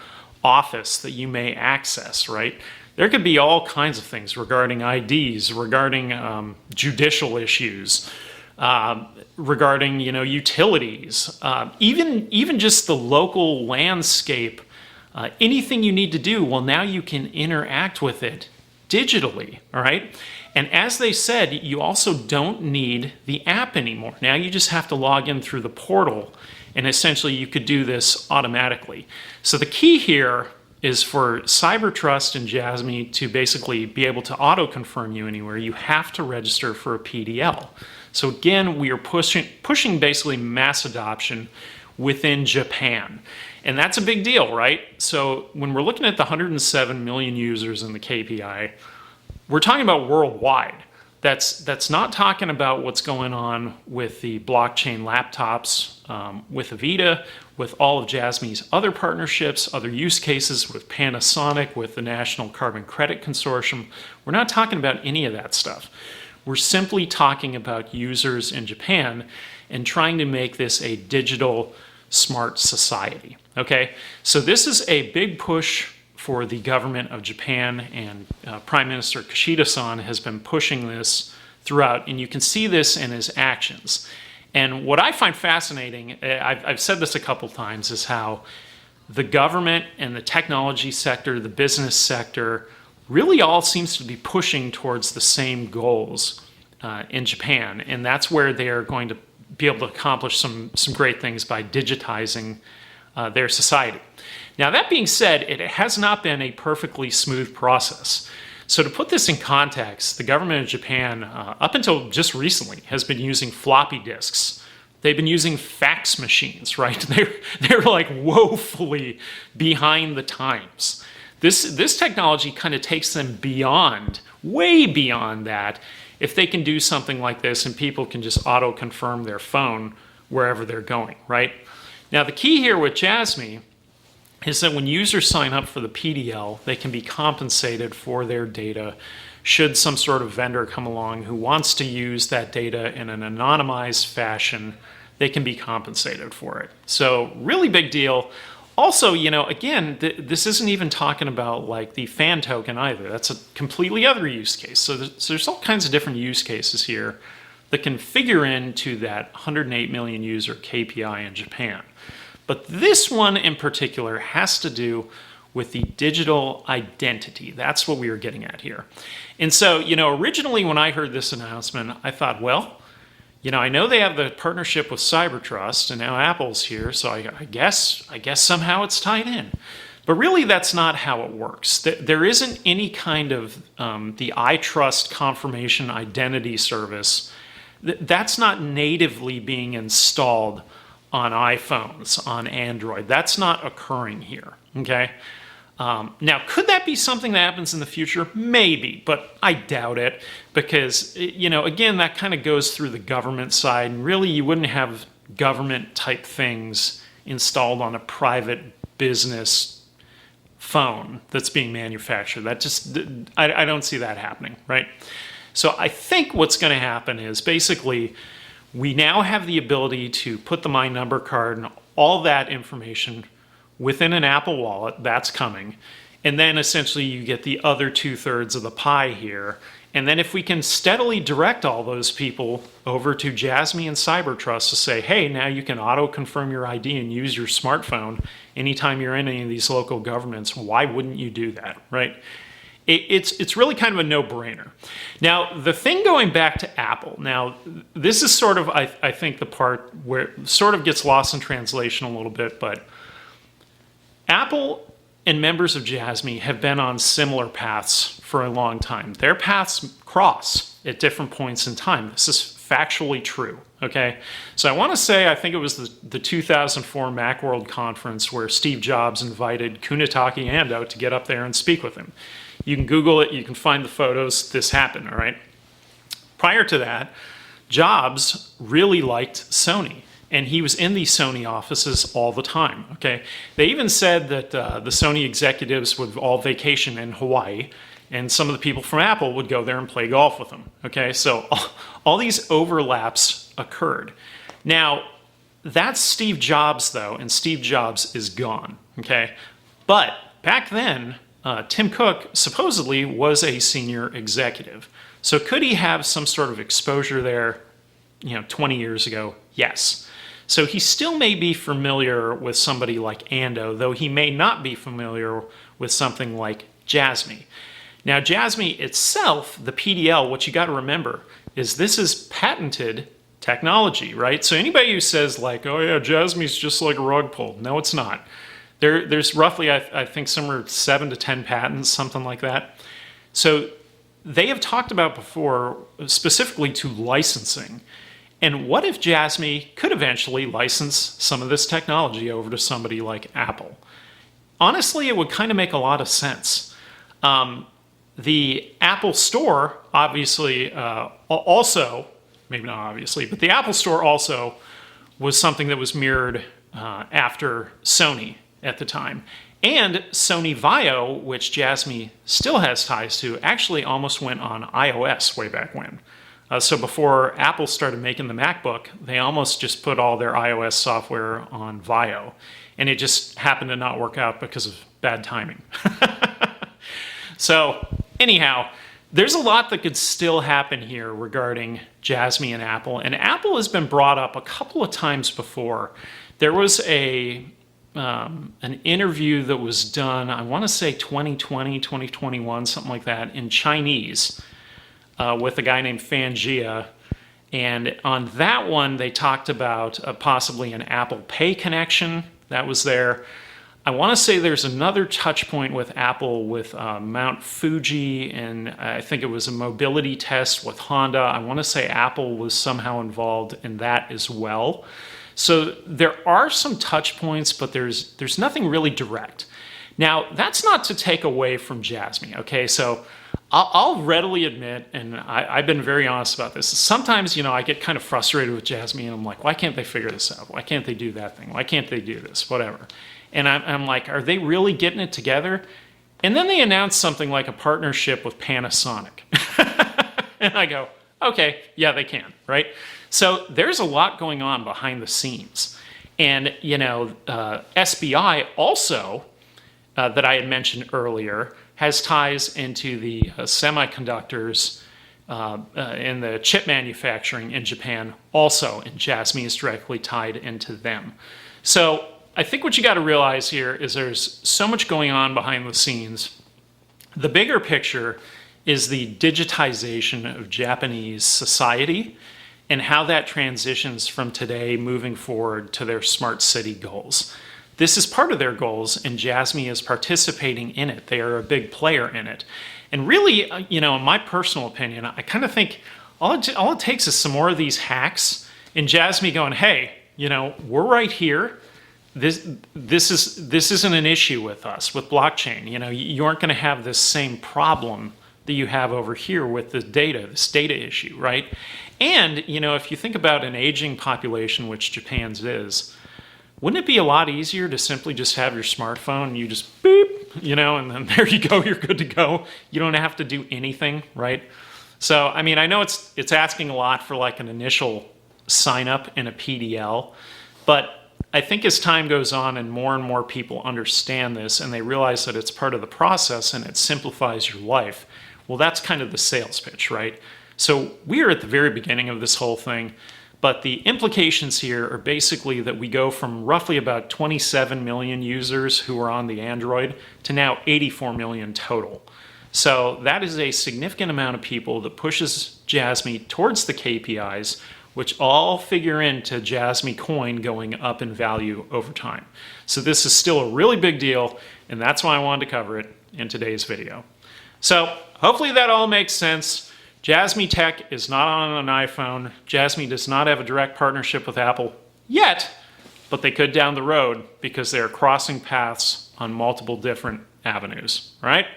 B: office that you may access, right? There could be all kinds of things regarding IDs, regarding judicial issues, regarding utilities, even just the local landscape, anything you need to do. Well, now you can interact with it digitally, all right? And as they said, you also don't need the app anymore. Now you just have to log in through the portal, and essentially you could do this automatically. So the key here is for CyberTrust and Jasmy to basically be able to auto-confirm you anywhere. You have to register for a PDL. So again, we are pushing basically mass adoption within Japan. And that's a big deal, right? So when we're looking at the 107 million users in the KPI, we're talking about worldwide. That's not talking about what's going on with the blockchain laptops, with Avita, with all of Jasmy's other partnerships, other use cases with Panasonic, with the National Carbon Credit Consortium. We're not talking about any of that stuff. We're simply talking about users in Japan and trying to make this a digital smart society, okay? So this is a big push for the government of Japan, and Prime Minister Kishida-san has been pushing this throughout, and you can see this in his actions. And what I find fascinating, I've said this a couple times, is how the government and the technology sector, the business sector, really all seems to be pushing towards the same goals in Japan. And that's where they are going to be able to accomplish some great things by digitizing their society. Now, that being said, it has not been a perfectly smooth process. So to put this in context, the government of Japan, up until just recently, has been using floppy disks. They've been using fax machines, right? They're like woefully behind the times. This technology kind of takes them beyond, way beyond that, if they can do something like this and people can just auto-confirm their phone wherever they're going, right? Now, the key here with Jasmy is that when users sign up for the PDL, they can be compensated for their data should some sort of vendor come along who wants to use that data in an anonymized fashion. They can be compensated for it. So really big deal. Also, again, this isn't even talking about like the fan token either. That's a completely other use case. So there's all kinds of different use cases here that can figure into that 108 million user KPI in Japan. But this one in particular has to do with the digital identity. That's what we were getting at here. And so, originally when I heard this announcement, I thought, well, I know they have the partnership with CyberTrust, and now Apple's here, so I guess somehow it's tied in. But really, that's not how it works. There isn't any kind of the iTrust confirmation identity service. That's not natively being installed on iPhones, on Android. That's not occurring here, okay? Now, could that be something that happens in the future? Maybe, but I doubt it because, again, that kind of goes through the government side, and really you wouldn't have government-type things installed on a private business phone that's being manufactured. That just, I don't see that happening, right? So I think what's going to happen is basically we now have the ability to put the My Number card and all that information within an Apple Wallet. That's coming. And then essentially you get the other 2/3 of the pie here. And then if we can steadily direct all those people over to Jasmy and CyberTrust to say, hey, now you can auto-confirm your ID and use your smartphone anytime you're in any of these local governments, why wouldn't you do that, right? It's really kind of a no-brainer. Now, the thing going back to Apple, now this is sort of, I think, the part where it sort of gets lost in translation a little bit, but Apple and members of Jasmy have been on similar paths for a long time. Their paths cross at different points in time. This is factually true, okay? So I want to say, I think it was the 2004 Macworld conference where Steve Jobs invited Kunitake Ando to get up there and speak with him. You can Google it, you can find the photos, this happened, all right? Prior to that, Jobs really liked Sony, and he was in these Sony offices all the time, okay? They even said that the Sony executives would all vacation in Hawaii, and some of the people from Apple would go there and play golf with them, okay? So all these overlaps occurred. Now, that's Steve Jobs, though, and Steve Jobs is gone, okay? But back then, Tim Cook supposedly was a senior executive. So could he have some sort of exposure there, 20 years ago? Yes. So he still may be familiar with somebody like Ando, though he may not be familiar with something like Jasmy. Now, Jasmy itself, the PDL, what you got to remember is this is patented technology, right? So anybody who says like, oh yeah, Jasmy's just like a rug pull. No, it's not. There's roughly, I think, somewhere 7 to 10 patents, something like that. So they have talked about before, specifically to licensing. And what if Jasmy could eventually license some of this technology over to somebody like Apple? Honestly, it would kind of make a lot of sense. The Apple Store, obviously, also, maybe not obviously, but the Apple Store also was something that was mirrored after Sony at the time. And Sony Vaio, which Jasmy still has ties to, actually almost went on iOS way back when. So before Apple started making the MacBook, they almost just put all their iOS software on Vaio. And it just happened to not work out because of bad timing. So anyhow, there's a lot that could still happen here regarding Jasmy and Apple. And Apple has been brought up a couple of times before. There was an interview that was done, I want to say 2020, 2021, something like that, in Chinese with a guy named Fan Jia. And on that one, they talked about possibly an Apple Pay connection that was there. I want to say there's another touch point with Apple with Mount Fuji, and I think it was a mobility test with Honda. I want to say Apple was somehow involved in that as well. So there are some touch points, but there's nothing really direct. Now, that's not to take away from Jasmy, okay? So I'll readily admit, and I've been very honest about this, sometimes, I get kind of frustrated with Jasmy, and I'm like, why can't they figure this out? Why can't they do that thing? Why can't they do this? Whatever. And I'm like, are they really getting it together? And then they announce something like a partnership with Panasonic. And I go, okay, yeah, they can, right? So there's a lot going on behind the scenes. And, SBI also, that I had mentioned earlier, has ties into the semiconductors in the chip manufacturing in Japan also, and Jasmy is directly tied into them. So I think what you got to realize here is there's so much going on behind the scenes. The bigger picture is the digitization of Japanese society and how that transitions from today moving forward to their smart city goals. This is part of their goals, and Jasmy is participating in it. They are a big player in it. And really, in my personal opinion, I kind of think all it takes is some more of these hacks, and Jasmy going, hey, we're right here. This isn't an issue with us, with blockchain. You aren't going to have this same problem that you have over here with the data, this data issue, right? And, if you think about an aging population, which Japan's is, wouldn't it be a lot easier to simply just have your smartphone and you just beep, and then there you go, you're good to go. You don't have to do anything, right? So, I know it's asking a lot for like an initial sign up in a PDL, but I think as time goes on and more people understand this and they realize that it's part of the process and it simplifies your life, well, that's kind of the sales pitch, right? So we are at the very beginning of this whole thing, but the implications here are basically that we go from roughly about 27 million users who are on the Android to now 84 million total. So that is a significant amount of people that pushes Jasmy towards the KPIs, which all figure into Jasmy coin going up in value over time. So this is still a really big deal, and that's why I wanted to cover it in today's video. So hopefully that all makes sense. Jasmy Tech is not on an iPhone. Jasmy does not have a direct partnership with Apple yet, but they could down the road because they're crossing paths on multiple different avenues, right?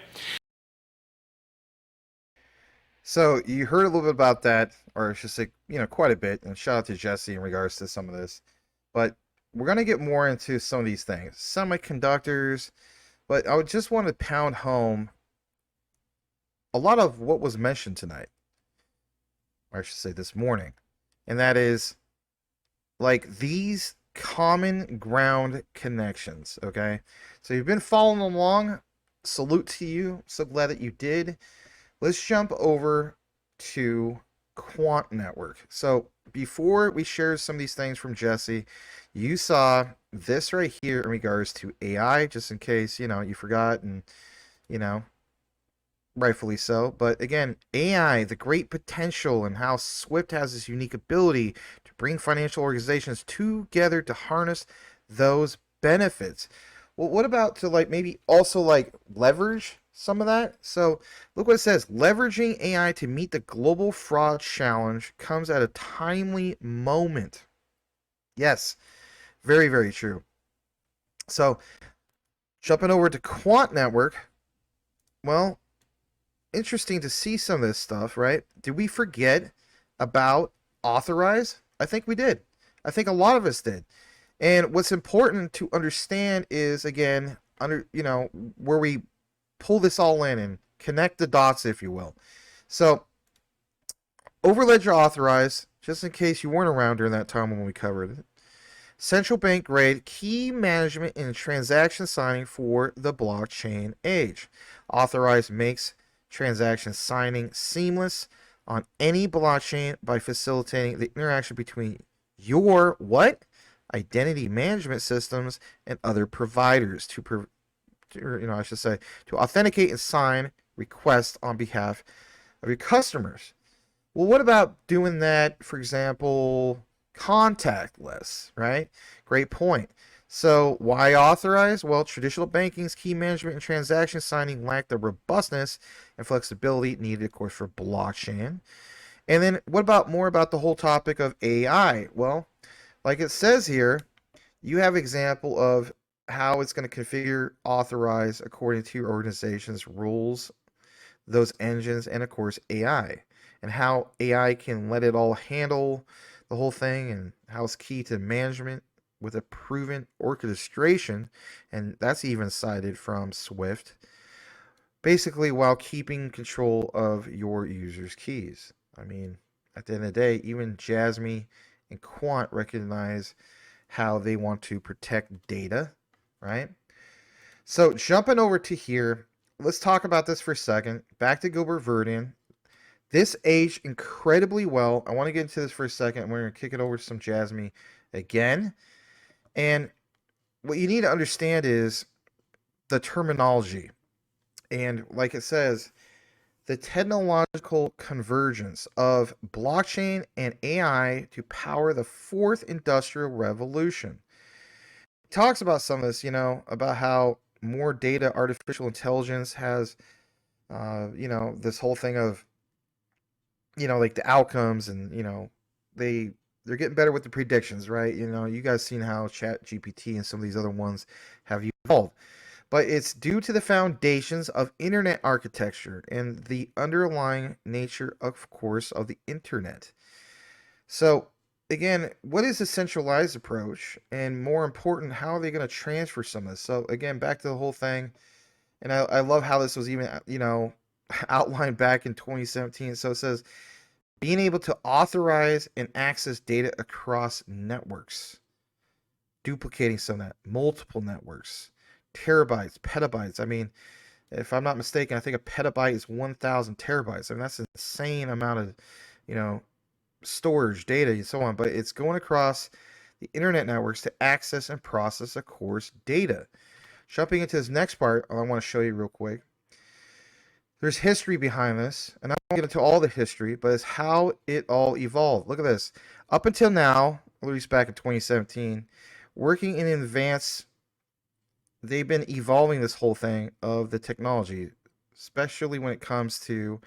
A: So you heard a little bit about that, or I should say, quite a bit. And shout out to Jesse in regards to some of this. But we're gonna get more into some of these things, semiconductors. But I would just want to pound home a lot of what was mentioned tonight, or I should say this morning, and that is like these common ground connections. Okay, so you've been following along. Salute to you. So glad that you did. Let's jump over to Quant Network. So before we share some of these things from Jesse, you saw this right here in regards to AI, just in case, you forgot, and, you know, rightfully so. But again, AI, the great potential, and how Swift has this unique ability to bring financial organizations together to harness those benefits. Well, what about to like maybe also like leverage some of that? So look what it says. Leveraging AI to meet the global fraud challenge comes at a timely moment. Yes, very, very true. So jumping over to Quant Network, well, interesting to see some of this stuff, right? Did we forget about authorize? I think we did. I think a lot of us did. And what's important to understand is again, where we pull this all in and connect the dots, if you will. So, Overledger authorize, just in case you weren't around during that time when we covered it. Central bank grade key management and transaction signing for the blockchain age. Authorize makes transaction signing seamless on any blockchain by facilitating the interaction between your what? Identity management systems and other providers I should say, to authenticate and sign requests on behalf of your customers. Well, what about doing that, for example, contactless, right? Great point. So, why authorize? Well, traditional banking's key management and transaction signing lack the robustness and flexibility needed, of course, for blockchain. And then, what about more about the whole topic of AI? Well, like it says here, you have example of how it's going to configure, authorize according to your organization's rules, those engines, and of course AI, and how AI can let it all handle the whole thing, and how it's key to management with a proven orchestration, and that's even cited from Swift, basically while keeping control of your users' keys. I mean, at the end of the day, even Jasmy and Quant recognize how they want to protect data, right? So jumping over to here, let's talk about this for a second. Back to Gilbert Verdin. This aged incredibly well. I want to get into this for a second. We're going to kick it over to some Jasmy again. And what you need to understand is the terminology. And like it says, the technological convergence of blockchain and AI to power the fourth industrial revolution. It talks about some of this, about how more data, artificial intelligence has, this whole thing of, like the outcomes, and they're getting better with the predictions, right? You guys seen how Chat GPT and some of these other ones have evolved. But it's due to the foundations of internet architecture and the underlying nature, of course, of the internet. So, again, what is a centralized approach? And more important, how are they going to transfer some of this? So, again, back to the whole thing. And I love how this was even, outlined back in 2017. So it says, being able to authorize and access data across networks, duplicating some of that, multiple networks, terabytes, petabytes. I mean, if I'm not mistaken, I think a petabyte is 1,000 terabytes. I mean, that's an insane amount of, you know, storage, data, and so on. But it's going across the internet networks to access and process, of course, data. Jumping into this next part, I want to show you real quick. There's history behind this, and I won't get into all the history, but it's how it all evolved. Look at this. Up until now, at least back in 2017, working in advance, they've been evolving this whole thing of the technology, especially when it comes to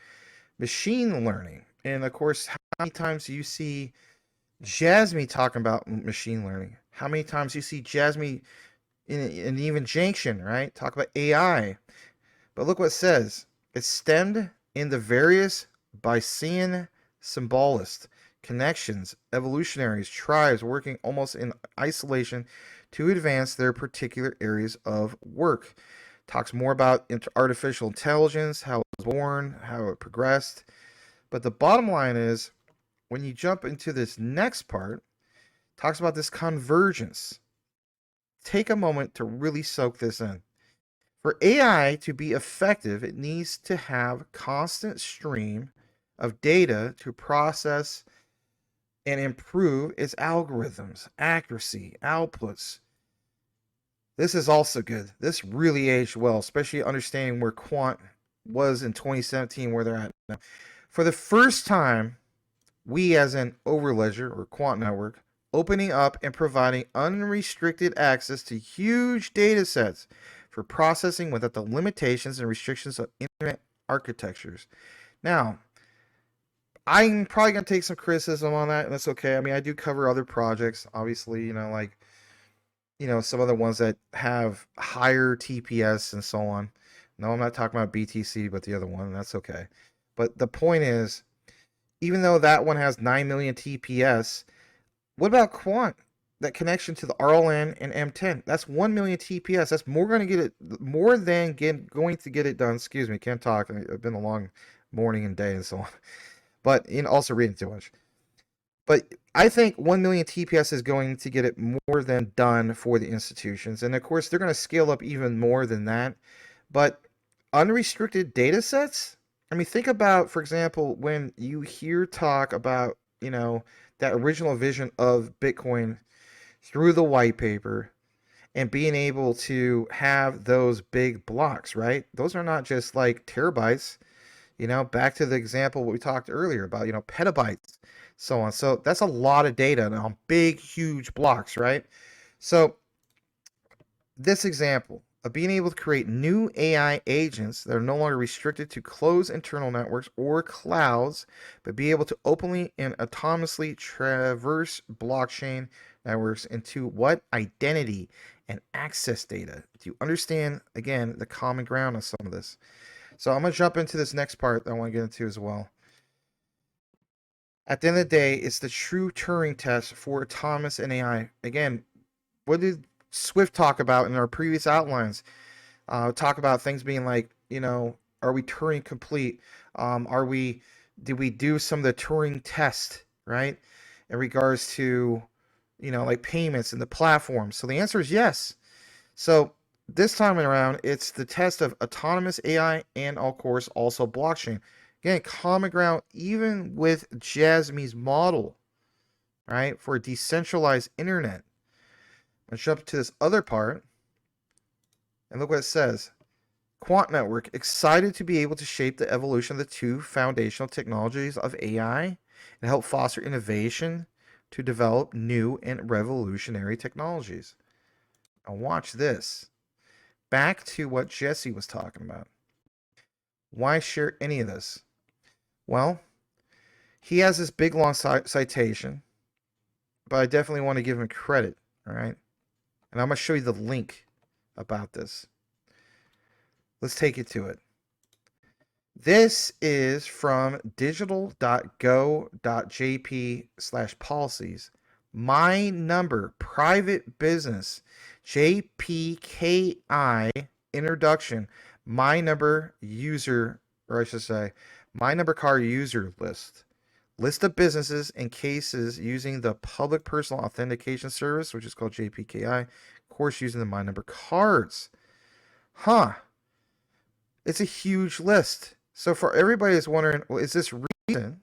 A: machine learning. And of course, how many times do you see Jasmy talking about machine learning? How many times do you see Jasmy in even Junction, right? Talk about AI. But look what it says. It stemmed in the various Bayesian symbolists, connections, evolutionaries, tribes working almost in isolation to advance their particular areas of work. Talks more about artificial intelligence, how it was born, how it progressed. But the bottom line is, when you jump into this next part, talks about this convergence. Take a moment to really soak this in. For AI to be effective, it needs to have constant stream of data to process and improve its algorithms, accuracy, outputs. This is also good. This really aged well, especially understanding where Quant was in 2017, where they're at now. For the first time, we as an Overledger or Quant network, opening up and providing unrestricted access to huge data sets for processing without the limitations and restrictions of internet architectures. Now, I'm probably going to take some criticism on that, and that's okay. I mean, I do cover other projects, obviously, like, some other ones that have higher TPS and so on. No, I'm not talking about BTC, but the other one, and that's okay. But the point is, even though that one has 9 million TPS, what about Quant? That connection to the RLN and M10, that's 1 million TPS. That's more going to get it, more than going to get it done. Excuse me, can't talk. It's been a long morning and day and so on. But also reading too much. But I think 1 million TPS is going to get it more than done for the institutions. And of course, they're going to scale up even more than that. But unrestricted data sets, I mean, think about, for example, when you hear talk about, that original vision of Bitcoin through the white paper and being able to have those big blocks, right? Those are not just like terabytes, back to the example we talked earlier about, petabytes, so on. So that's a lot of data on big, huge blocks, right? So this example of being able to create new AI agents that are no longer restricted to closed internal networks or clouds, but be able to openly and autonomously traverse blockchain networks into what? Identity and access data. Do you understand, again, the common ground on some of this? So I'm going to jump into this next part that I want to get into as well. At the end of the day, it's the true Turing test for autonomous and AI. Again, what did Swift talk about in our previous outlines? Talk about things being like, are we Turing complete? Did we do some of the Turing test, right? In regards to, like payments and the platform. So the answer is yes. So this time around, it's the test of autonomous AI and, of course, also blockchain. Again, common ground even with Jasmy's model, right, for a decentralized internet. Let's jump to this other part, and look what it says. Quant Network, excited to be able to shape the evolution of the two foundational technologies of AI and help foster innovation to develop new and revolutionary technologies. Now watch this. Back to what Jesse was talking about. Why share any of this? Well, he has this big long citation, but I definitely want to give him credit, all right? And I'm going to show you the link about this. Let's take you to it. This is from digital.go.jp/policies. My number, private business, JPKI introduction, my number user, or I should say, my number car user list. List of businesses and cases using the public personal authentication service, which is called JPKI. Of course, using the my number cards. Huh. It's a huge list. So for everybody that's wondering, well, is this reason?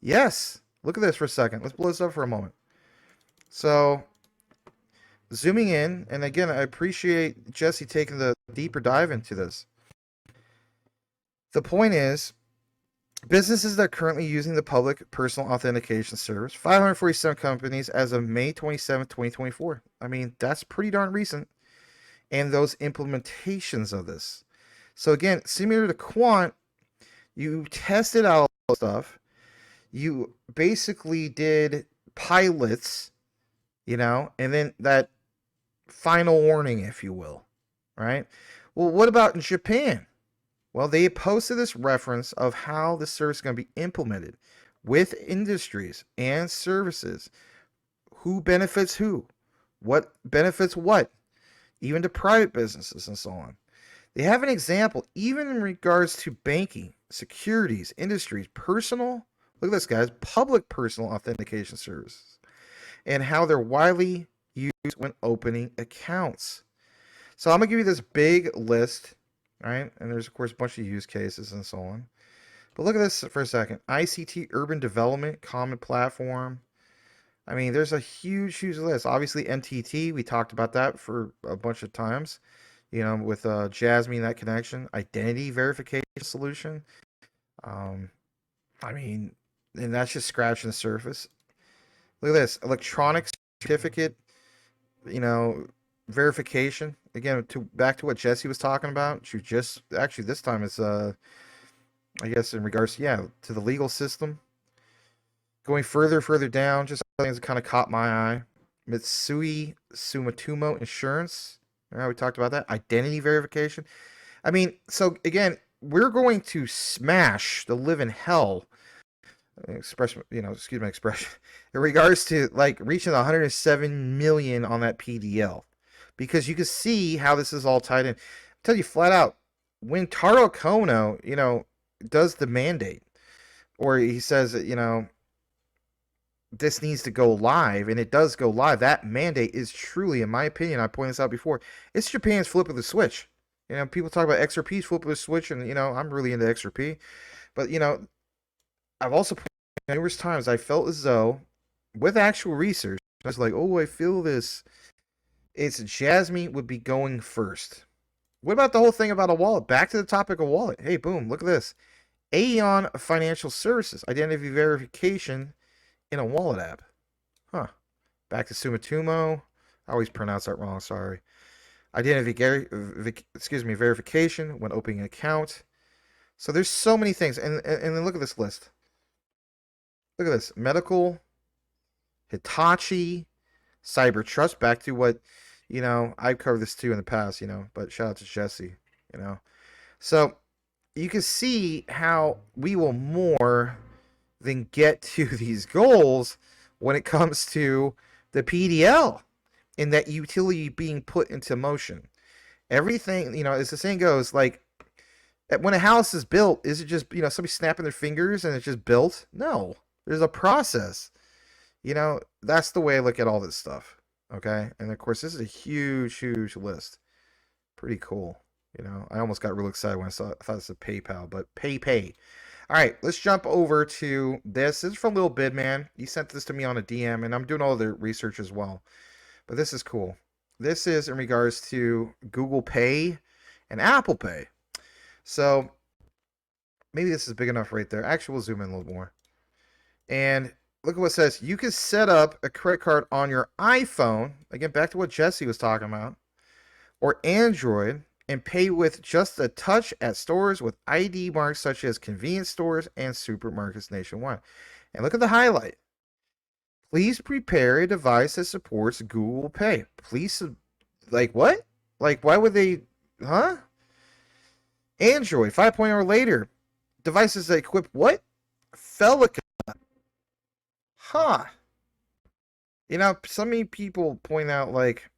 A: Yes. Look at this for a second. Let's blow this up for a moment. So zooming in, and again, I appreciate Jesse taking the deeper dive into this. The point is, businesses that are currently using the public personal authentication service, 547 companies as of May 27th, 2024. I mean, that's pretty darn recent. And those implementations of this. So again, similar to Quant, you tested out all the stuff. You basically did pilots, and then that final warning, if you will, right? Well, what about in Japan? Well, they posted this reference of how the service is going to be implemented with industries and services. Who benefits who? What benefits what? Even to private businesses and so on. They have an example, even in regards to banking, securities, industries, personal, look at this, guys, public personal authentication services, and how they're widely used when opening accounts. So I'm going to give you this big list, right? And there's, of course, a bunch of use cases and so on. But look at this for a second. ICT Urban Development, Common Platform. I mean, there's a huge, huge list. Obviously, NTT, we talked about that for a bunch of times, with Jasmy and that connection. Identity verification solution. Um, I mean, and that's just scratching the surface. Look at this. Electronic certificate, you know, verification. Again, back to what Jesse was talking about. She just actually this time it's I guess in regards to the legal system. Going further down, just things that kind of caught my eye. Mitsui Sumitomo Insurance. We talked about that. Identity verification. I mean, so again, we're going to smash the living hell. Excuse my expression. In regards to like reaching 107 million on that PDL, because you can see how this is all tied in. I tell you flat out, when Taro Kono, does the mandate, or he says that this needs to go live, and it does go live. That mandate is truly, in my opinion, I pointed this out before, it's Japan's flip of the switch. People talk about XRP's flip of the switch, and I'm really into XRP, but I've also pointed out numerous times I felt as though, with actual research, I was like, oh, I feel this. It's Jasmy would be going first. What about the whole thing about a wallet? Back to the topic of wallet. Hey, boom, look at this. Aeon Financial Services, identity verification in a wallet app. Huh. Back to Sumitomo. I always pronounce that wrong, sorry. Identity verification when opening an account. So there's so many things. And then look at this list. Look at this. Medical, Hitachi, Cyber Trust. Back to what, I've covered this too in the past, but shout out to Jesse, So you can see how we will more than get to these goals when it comes to the PDL and that utility being put into motion. Everything, as the saying goes, like when a house is built, is it just, somebody snapping their fingers and it's just built? No, there's a process. That's the way I look at all this stuff. Okay. And of course, this is a huge, huge list. Pretty cool. I almost got real excited when I thought this was PayPal, but pay. All right, let's jump over to this. This is from Lil Bidman. He sent this to me on a DM, and I'm doing all the research as well. But this is cool. This is in regards to Google Pay and Apple Pay. So maybe this is big enough right there. Actually, we'll zoom in a little more. And look at what it says. You can set up a credit card on your iPhone. Again, back to what Jesse was talking about. Or Android, and pay with just a touch at stores with ID marks such as convenience stores and supermarkets nationwide. And look at the highlight. Please prepare a device that supports Google Pay. Please, like what? Like why would they, huh? Android 5.0 or later. Devices that equip what? Felica. Huh. So many people point out like,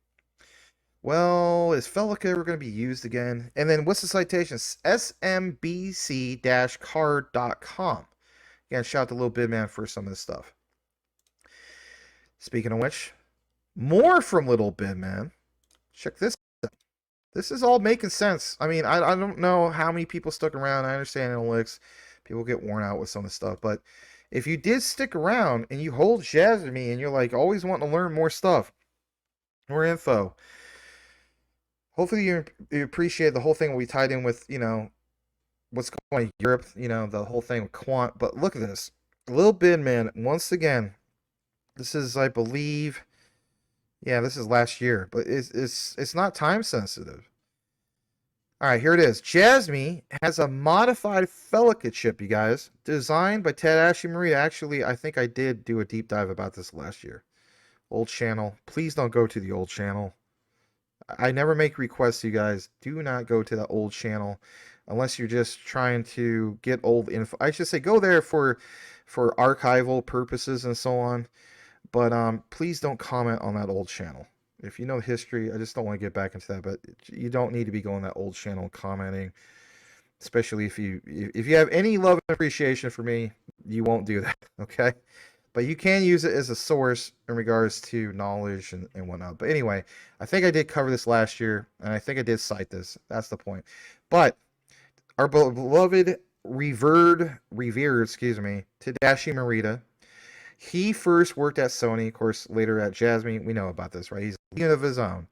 A: well, is Felica ever going to be used again? And then what's the citation? SMBC-card.com. Again, shout out to Lil Bidman for some of this stuff. Speaking of which, more from Little Bidman. Check this out. This is all making sense. I mean, I don't know how many people stuck around. I understand analytics. People get worn out with some of the stuff. But if you did stick around and you hold Jasmy and you're like always wanting to learn more stuff, more info, hopefully you appreciate the whole thing we tied in with, what's going on in Europe, the whole thing with Quant. But look at this. Little Bin Man, once again, this is, I believe, yeah, this is last year, but it's not time sensitive. All right, here it is. Jasmy has a modified Felica chip, you guys, designed by Tadashi Morita. Actually, I think I did do a deep dive about this last year. Old channel. Please don't go to the old channel. I never make requests, you guys. Do not go to the old channel unless you're just trying to get old info. I should say go there for archival purposes and so on. But please don't comment on that old channel. If you know history, I just don't want to get back into that. But you don't need to be going to that old channel commenting, especially if you have any love and appreciation for me. You won't do that, okay? But you can use it as a source in regards to knowledge and whatnot. But anyway, I think I did cover this last year, and I think I did cite this. That's the point. But our beloved revered, excuse me, Tadashi Morita. He first worked at Sony, of course, later at Jasmy. We know about this, right? He's a unit of his own.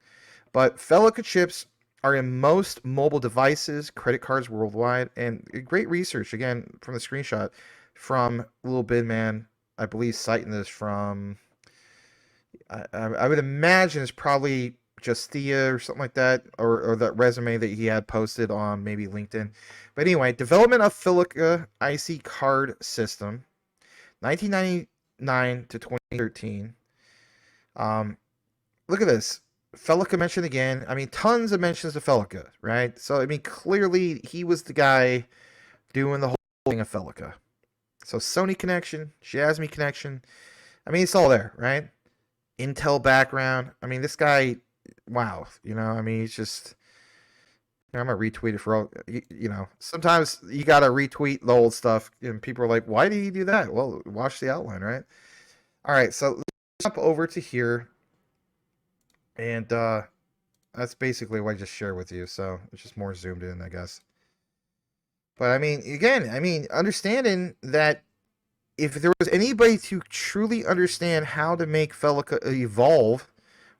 A: But Felica chips are in most mobile devices, credit cards worldwide, and great research, again, from the screenshot from Little Bin Man. I believe citing this from, I would imagine it's probably Justia or something like that, or that resume that he had posted on maybe LinkedIn. But anyway, development of Felica IC card system, 1999 to 2013. Look at this. Felica mentioned again. I mean, tons of mentions of Felica, right? So, I mean, clearly he was the guy doing the whole thing of Felica. So, Sony connection, Jasmy connection. I mean, it's all there, right? Intel background. I mean, this guy, wow. I mean, he's just. I'm gonna retweet it for all. Sometimes you gotta retweet the old stuff, and people are like, "Why did he do that?" Well, watch the outline, right? All right, so let's jump over to here, and that's basically what I just shared with you. So it's just more zoomed in, I guess. But I mean, again, understanding that if there was anybody to truly understand how to make Felica evolve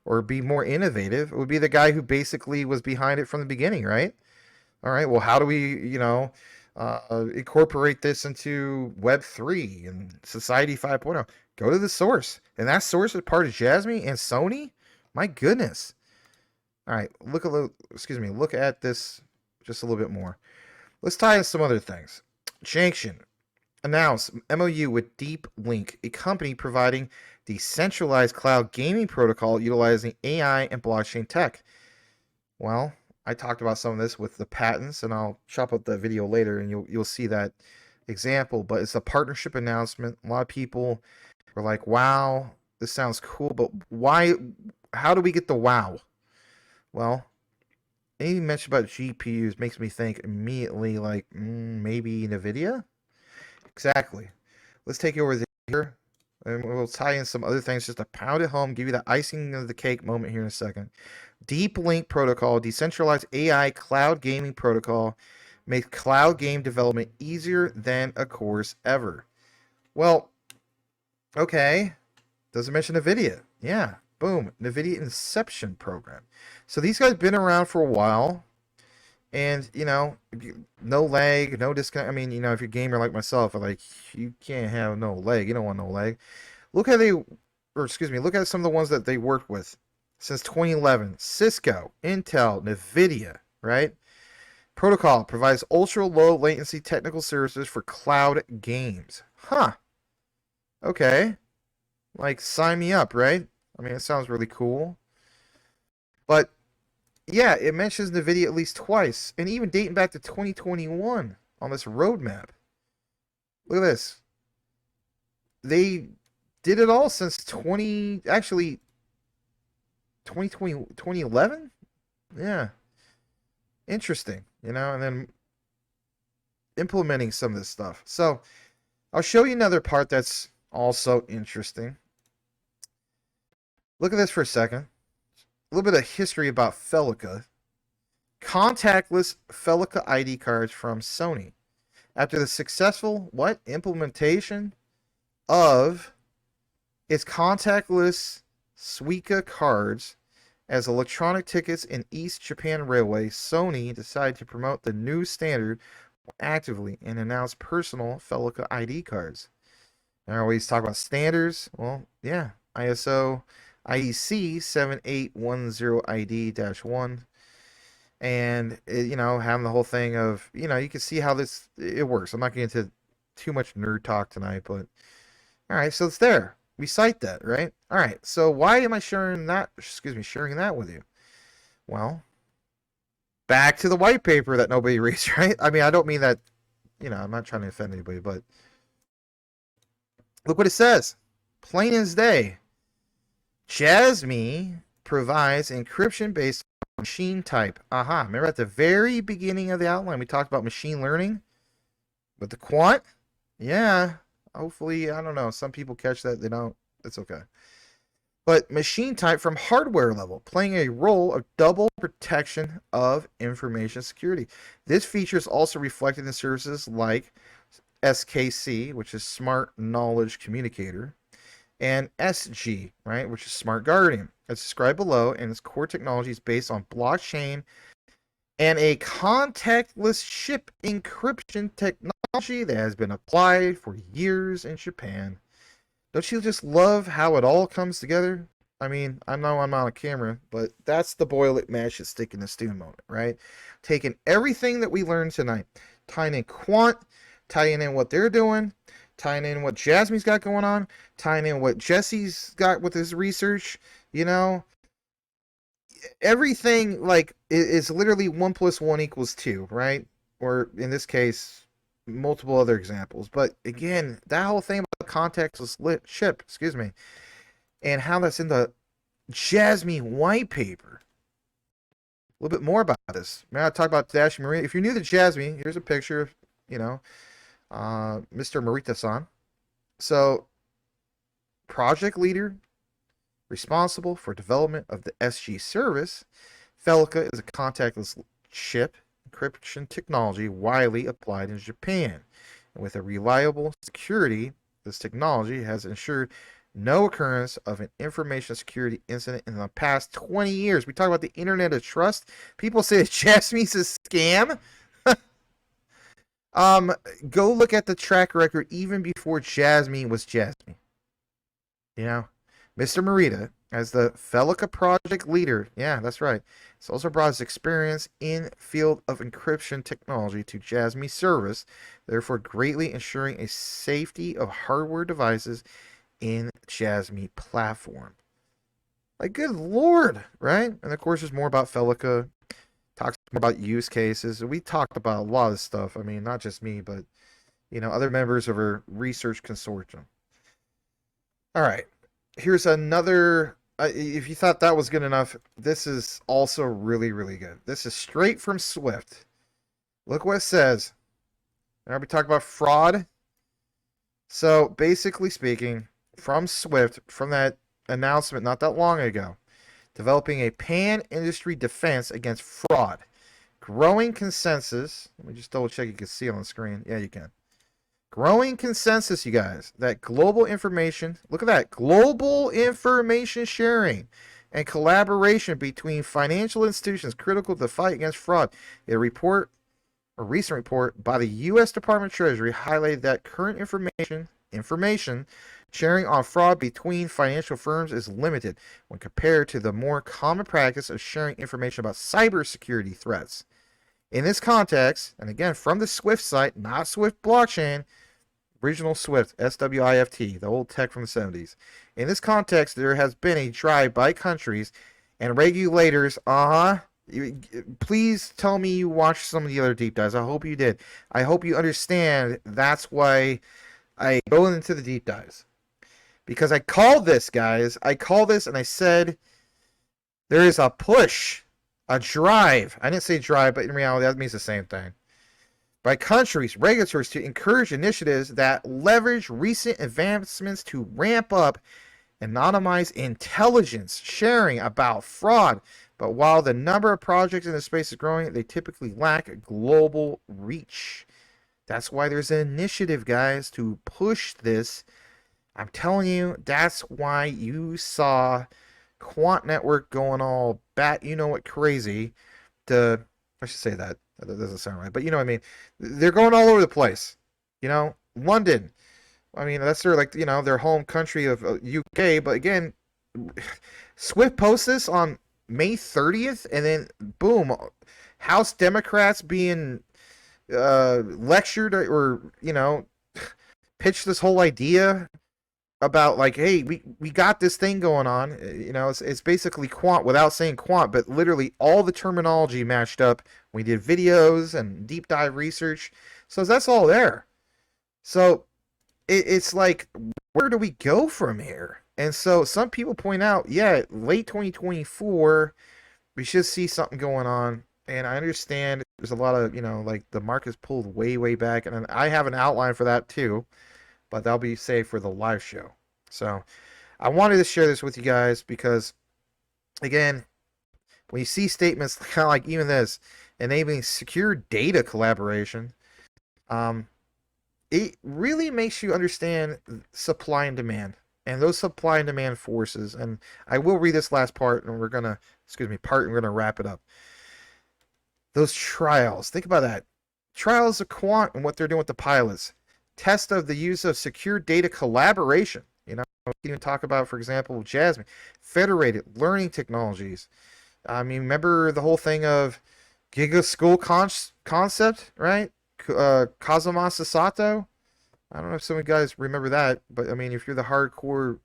A: or be more innovative, it would be the guy who basically was behind it from the beginning, right? All right, well, how do we, incorporate this into Web3 and Society 5.0? Go to the source. And that source is part of Jasmy and Sony? My goodness. All right, look at this just a little bit more. Let's tie in some other things. Janction announced MOU with Deep Link, a company providing decentralized cloud gaming protocol utilizing AI and blockchain tech. Well, I talked about some of this with the patents, and I'll chop up the video later, and you'll see that example. But it's a partnership announcement. A lot of people were like, "Wow, this sounds cool," but why? How do we get the wow? Well, anything mentioned about GPUs makes me think immediately like maybe NVIDIA. Exactly. Let's take it over here, and we'll tie in some other things just to pound it home, give you the icing of the cake moment here in a second. Deep Link Protocol, decentralized AI cloud gaming protocol, makes cloud game development easier than a course ever. Well, okay. Doesn't mention NVIDIA. Yeah, boom. NVIDIA Inception program. So these guys been around for a while. And, no lag, no disconnect. I mean, if you're a gamer like myself, you can't have no lag. You don't want no lag. Look at some of the ones that they worked with since 2011. Cisco, Intel, NVIDIA, right? Protocol provides ultra low latency technical services for cloud games. Huh. Okay. Sign me up, right? I mean, it sounds really cool. But yeah, it mentions NVIDIA at least twice, and even dating back to 2021 on this roadmap. Look at this. They did it all since 2020, 2011? Yeah. Interesting, and then implementing some of this stuff. So, I'll show you another part that's also interesting. Look at this for a second. A little bit of history about Felica. Contactless Felica ID cards from Sony. After the successful implementation of its contactless Suica cards as electronic tickets in East Japan Railway, Sony decided to promote the new standard actively and announce personal Felica ID cards. I always talk about standards. Well, yeah, ISO IEC 7810ID-1, and having the whole thing of you can see how this it works. I'm not getting into too much nerd talk tonight, but all right, so it's there. We cite that, right? All right, so why am I sharing that? Excuse me, sharing that with you? Well, back to the white paper that nobody reads, right? I mean, I don't mean that. I'm not trying to offend anybody, but look what it says. Plain as day. Jasmy provides encryption based on machine type. Aha. Remember at the very beginning of the outline, we talked about machine learning with the quant? Yeah. Hopefully, I don't know. Some people catch that. They don't. It's okay. But machine type from hardware level, playing a role of double protection of information security. This feature is also reflected in services like SKC, which is Smart Knowledge Communicator, and SG, right, which is Smart Guardian. As described below, and its core technology is based on blockchain and a contactless chip encryption technology that has been applied for years in Japan. Don't you just love how it all comes together? I mean, I know I'm on camera, but that's the boil it, mash it, stick in the stew moment, right? Taking everything that we learned tonight, tying in Quant, tying in what they're doing, tying in what Jasmy's got going on, tying in what Jesse's got with his research, everything like is literally 1+1 = 2, right? Or in this case, multiple other examples. But again, that whole thing about the contactless chip, excuse me, and how that's in the Jasmy white paper. A little bit more about this. Now I talk about Jasmy Marita. If you're new to Jasmy, here's a picture of, Mr. Marita-san. So, project leader, responsible for development of the SG service. Felica is a contactless chip encryption technology widely applied in Japan. And with a reliable security, this technology has ensured no occurrence of an information security incident in the past 20 years. We talk about the internet of trust. People say that Jasmy's a scam. Go look at the track record even before Jasmy was Jasmy. Mr. Marita, as the Felica project leader, yeah, that's right. He's also brought his experience in field of encryption technology to Jasmy service, therefore greatly ensuring a safety of hardware devices in Jasmy platform. Like, good lord, right? And of course, there's more about Felica. Talks more about use cases. We talked about a lot of stuff. I mean, not just me, but other members of our research consortium. All right, here's another. If you thought that was good enough, this is also really, really good. This is straight from Swift. Look what it says. Now we talk about fraud. So basically speaking, from Swift, from that announcement not that long ago, developing a pan-industry defense against fraud. Growing consensus. Let me just double check you can see on the screen. Yeah, you can. Growing consensus, you guys, that global information, look at that, global information sharing and collaboration between financial institutions critical to the fight against fraud. A recent report by the U.S. Department of Treasury highlighted that current information sharing on fraud between financial firms is limited when compared to the more common practice of sharing information about cybersecurity threats. In this context, and again from the Swift site, not Swift blockchain, original Swift, SWIFT, the old tech from the 70s. In this context, there has been a drive by countries and regulators, please tell me you watched some of the other deep dives. I hope you did. I hope you understand that's why I go into the deep dives. Because I called this, guys. I called this and I said there is a push, a drive. I didn't say drive, but in reality, that means the same thing. By countries, regulators to encourage initiatives that leverage recent advancements to ramp up anonymized intelligence sharing about fraud. But while the number of projects in the space is growing, they typically lack global reach. That's why there's an initiative, guys, to push this. I'm telling you, that's why you saw Quant Network going all bat, you know what, crazy. I should say that. That doesn't sound right, but you know what I mean. They're going all over the place. You know, London. I mean, that's their like their home country of UK. But again, Swift posts this on May 30th, and then boom, House Democrats being lectured or pitched this whole idea about like, hey, we got this thing going on. It's basically Quant without saying Quant, but literally all the terminology matched up. We did videos and deep dive research, so that's all there. So it's like, where do we go from here? And so some people point out, yeah, late 2024, we should see something going on. And I understand there's a lot of, like the market's pulled way, way back. And I have an outline for that too, but that'll be saved for the live show. So I wanted to share this with you guys because, again, when you see statements kind of like even this, enabling secure data collaboration, it really makes you understand supply and demand and those supply and demand forces. And I will read this last part, and we're gonna wrap it up. Those trials, think about that. Trials of Quant and what they're doing with the pilots. Test of the use of secure data collaboration. You even talk about, for example, Jasmy, federated learning technologies. I mean, remember the whole thing of Giga School concept, right? Kazumasa Sato. I don't know if some of you guys remember that, but I mean, if you're the hardcore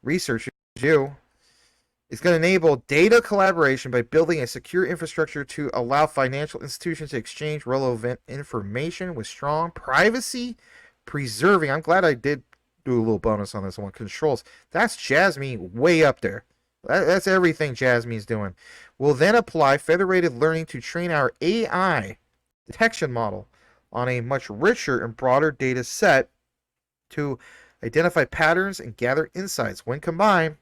A: researcher, it's going to enable data collaboration by building a secure infrastructure to allow financial institutions to exchange relevant information with strong privacy preserving. I'm glad I did do a little bonus on this one. Controls. That's Jasmy way up there. That's everything Jasmy's doing. We'll then apply federated learning to train our AI detection model on a much richer and broader data set to identify patterns and gather insights. When combined,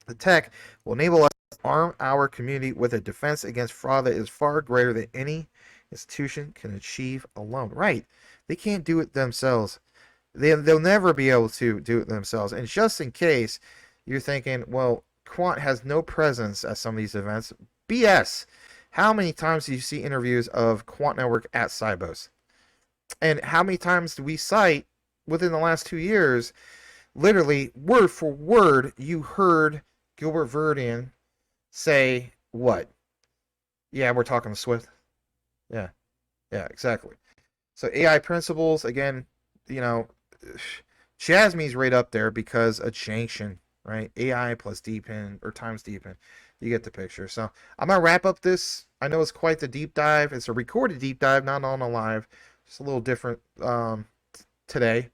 A: the tech will enable us to arm our community with a defense against fraud that is far greater than any institution can achieve alone. Right. They can't do it themselves. They'll never be able to do it themselves. And just in case you're thinking, well, Quant has no presence at some of these events, BS. How many times do you see interviews of Quant Network at Cybos? And how many times do we cite within the last 2 years, literally word for word, you heard Gilbert Verdian say what? Yeah, we're talking to Swift. Yeah, exactly. So AI principles, again, Jasmy's right up there because a junction, right? AI plus DeepIn or times DeepIn. You get the picture. So I'm going to wrap up this. I know it's quite the deep dive. It's a recorded deep dive, not on a live. It's a little different today,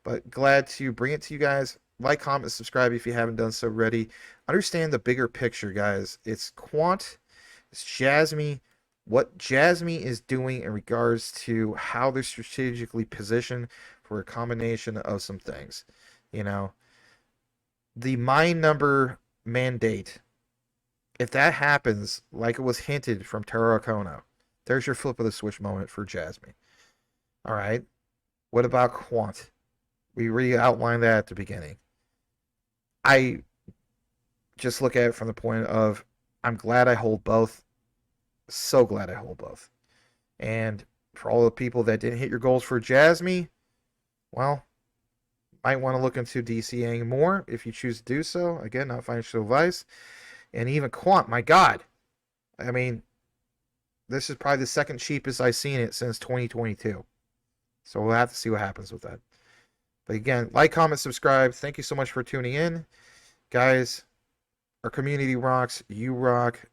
A: but glad to bring it to you guys. Like, comment, subscribe if you haven't done so already. Understand the bigger picture, guys. It's Quant, it's Jasmy, what Jasmy is doing in regards to how they're strategically positioned for a combination of some things. The mine number mandate, if that happens, like it was hinted from Taro Kono, there's your flip of the switch moment for Jasmy. All right. What about Quant? We outlined that at the beginning. I just look at it from the point of, I'm glad I hold both. So glad I hold both. And for all the people that didn't hit your goals for Jasmy, well, might want to look into DCAing more if you choose to do so. Again, not financial advice. And even Quant, my God. I mean, this is probably the second cheapest I've seen it since 2022. So we'll have to see what happens with that. But again, like, comment, subscribe. Thank you so much for tuning in. Guys, our community rocks. You rock.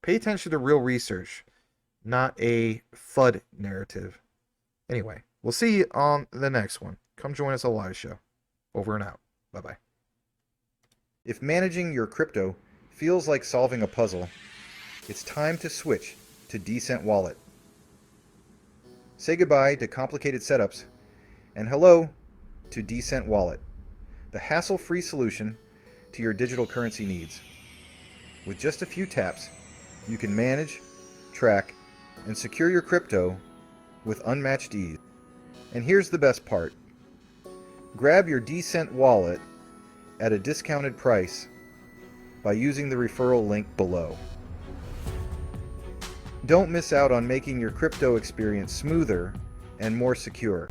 A: Pay attention to real research, not a FUD narrative. Anyway, we'll see you on the next one. Come join us on a live show. Over and out. Bye-bye. If managing your crypto feels like solving a puzzle, it's time to switch to Decent Wallet. Say goodbye to complicated setups and hello to Decent Wallet, the hassle-free solution to your digital currency needs. With just a few taps, you can manage, track, and secure your crypto with unmatched ease. And here's the best part. Grab your Decent Wallet at a discounted price by using the referral link below. Don't miss out on making your crypto experience smoother and more secure.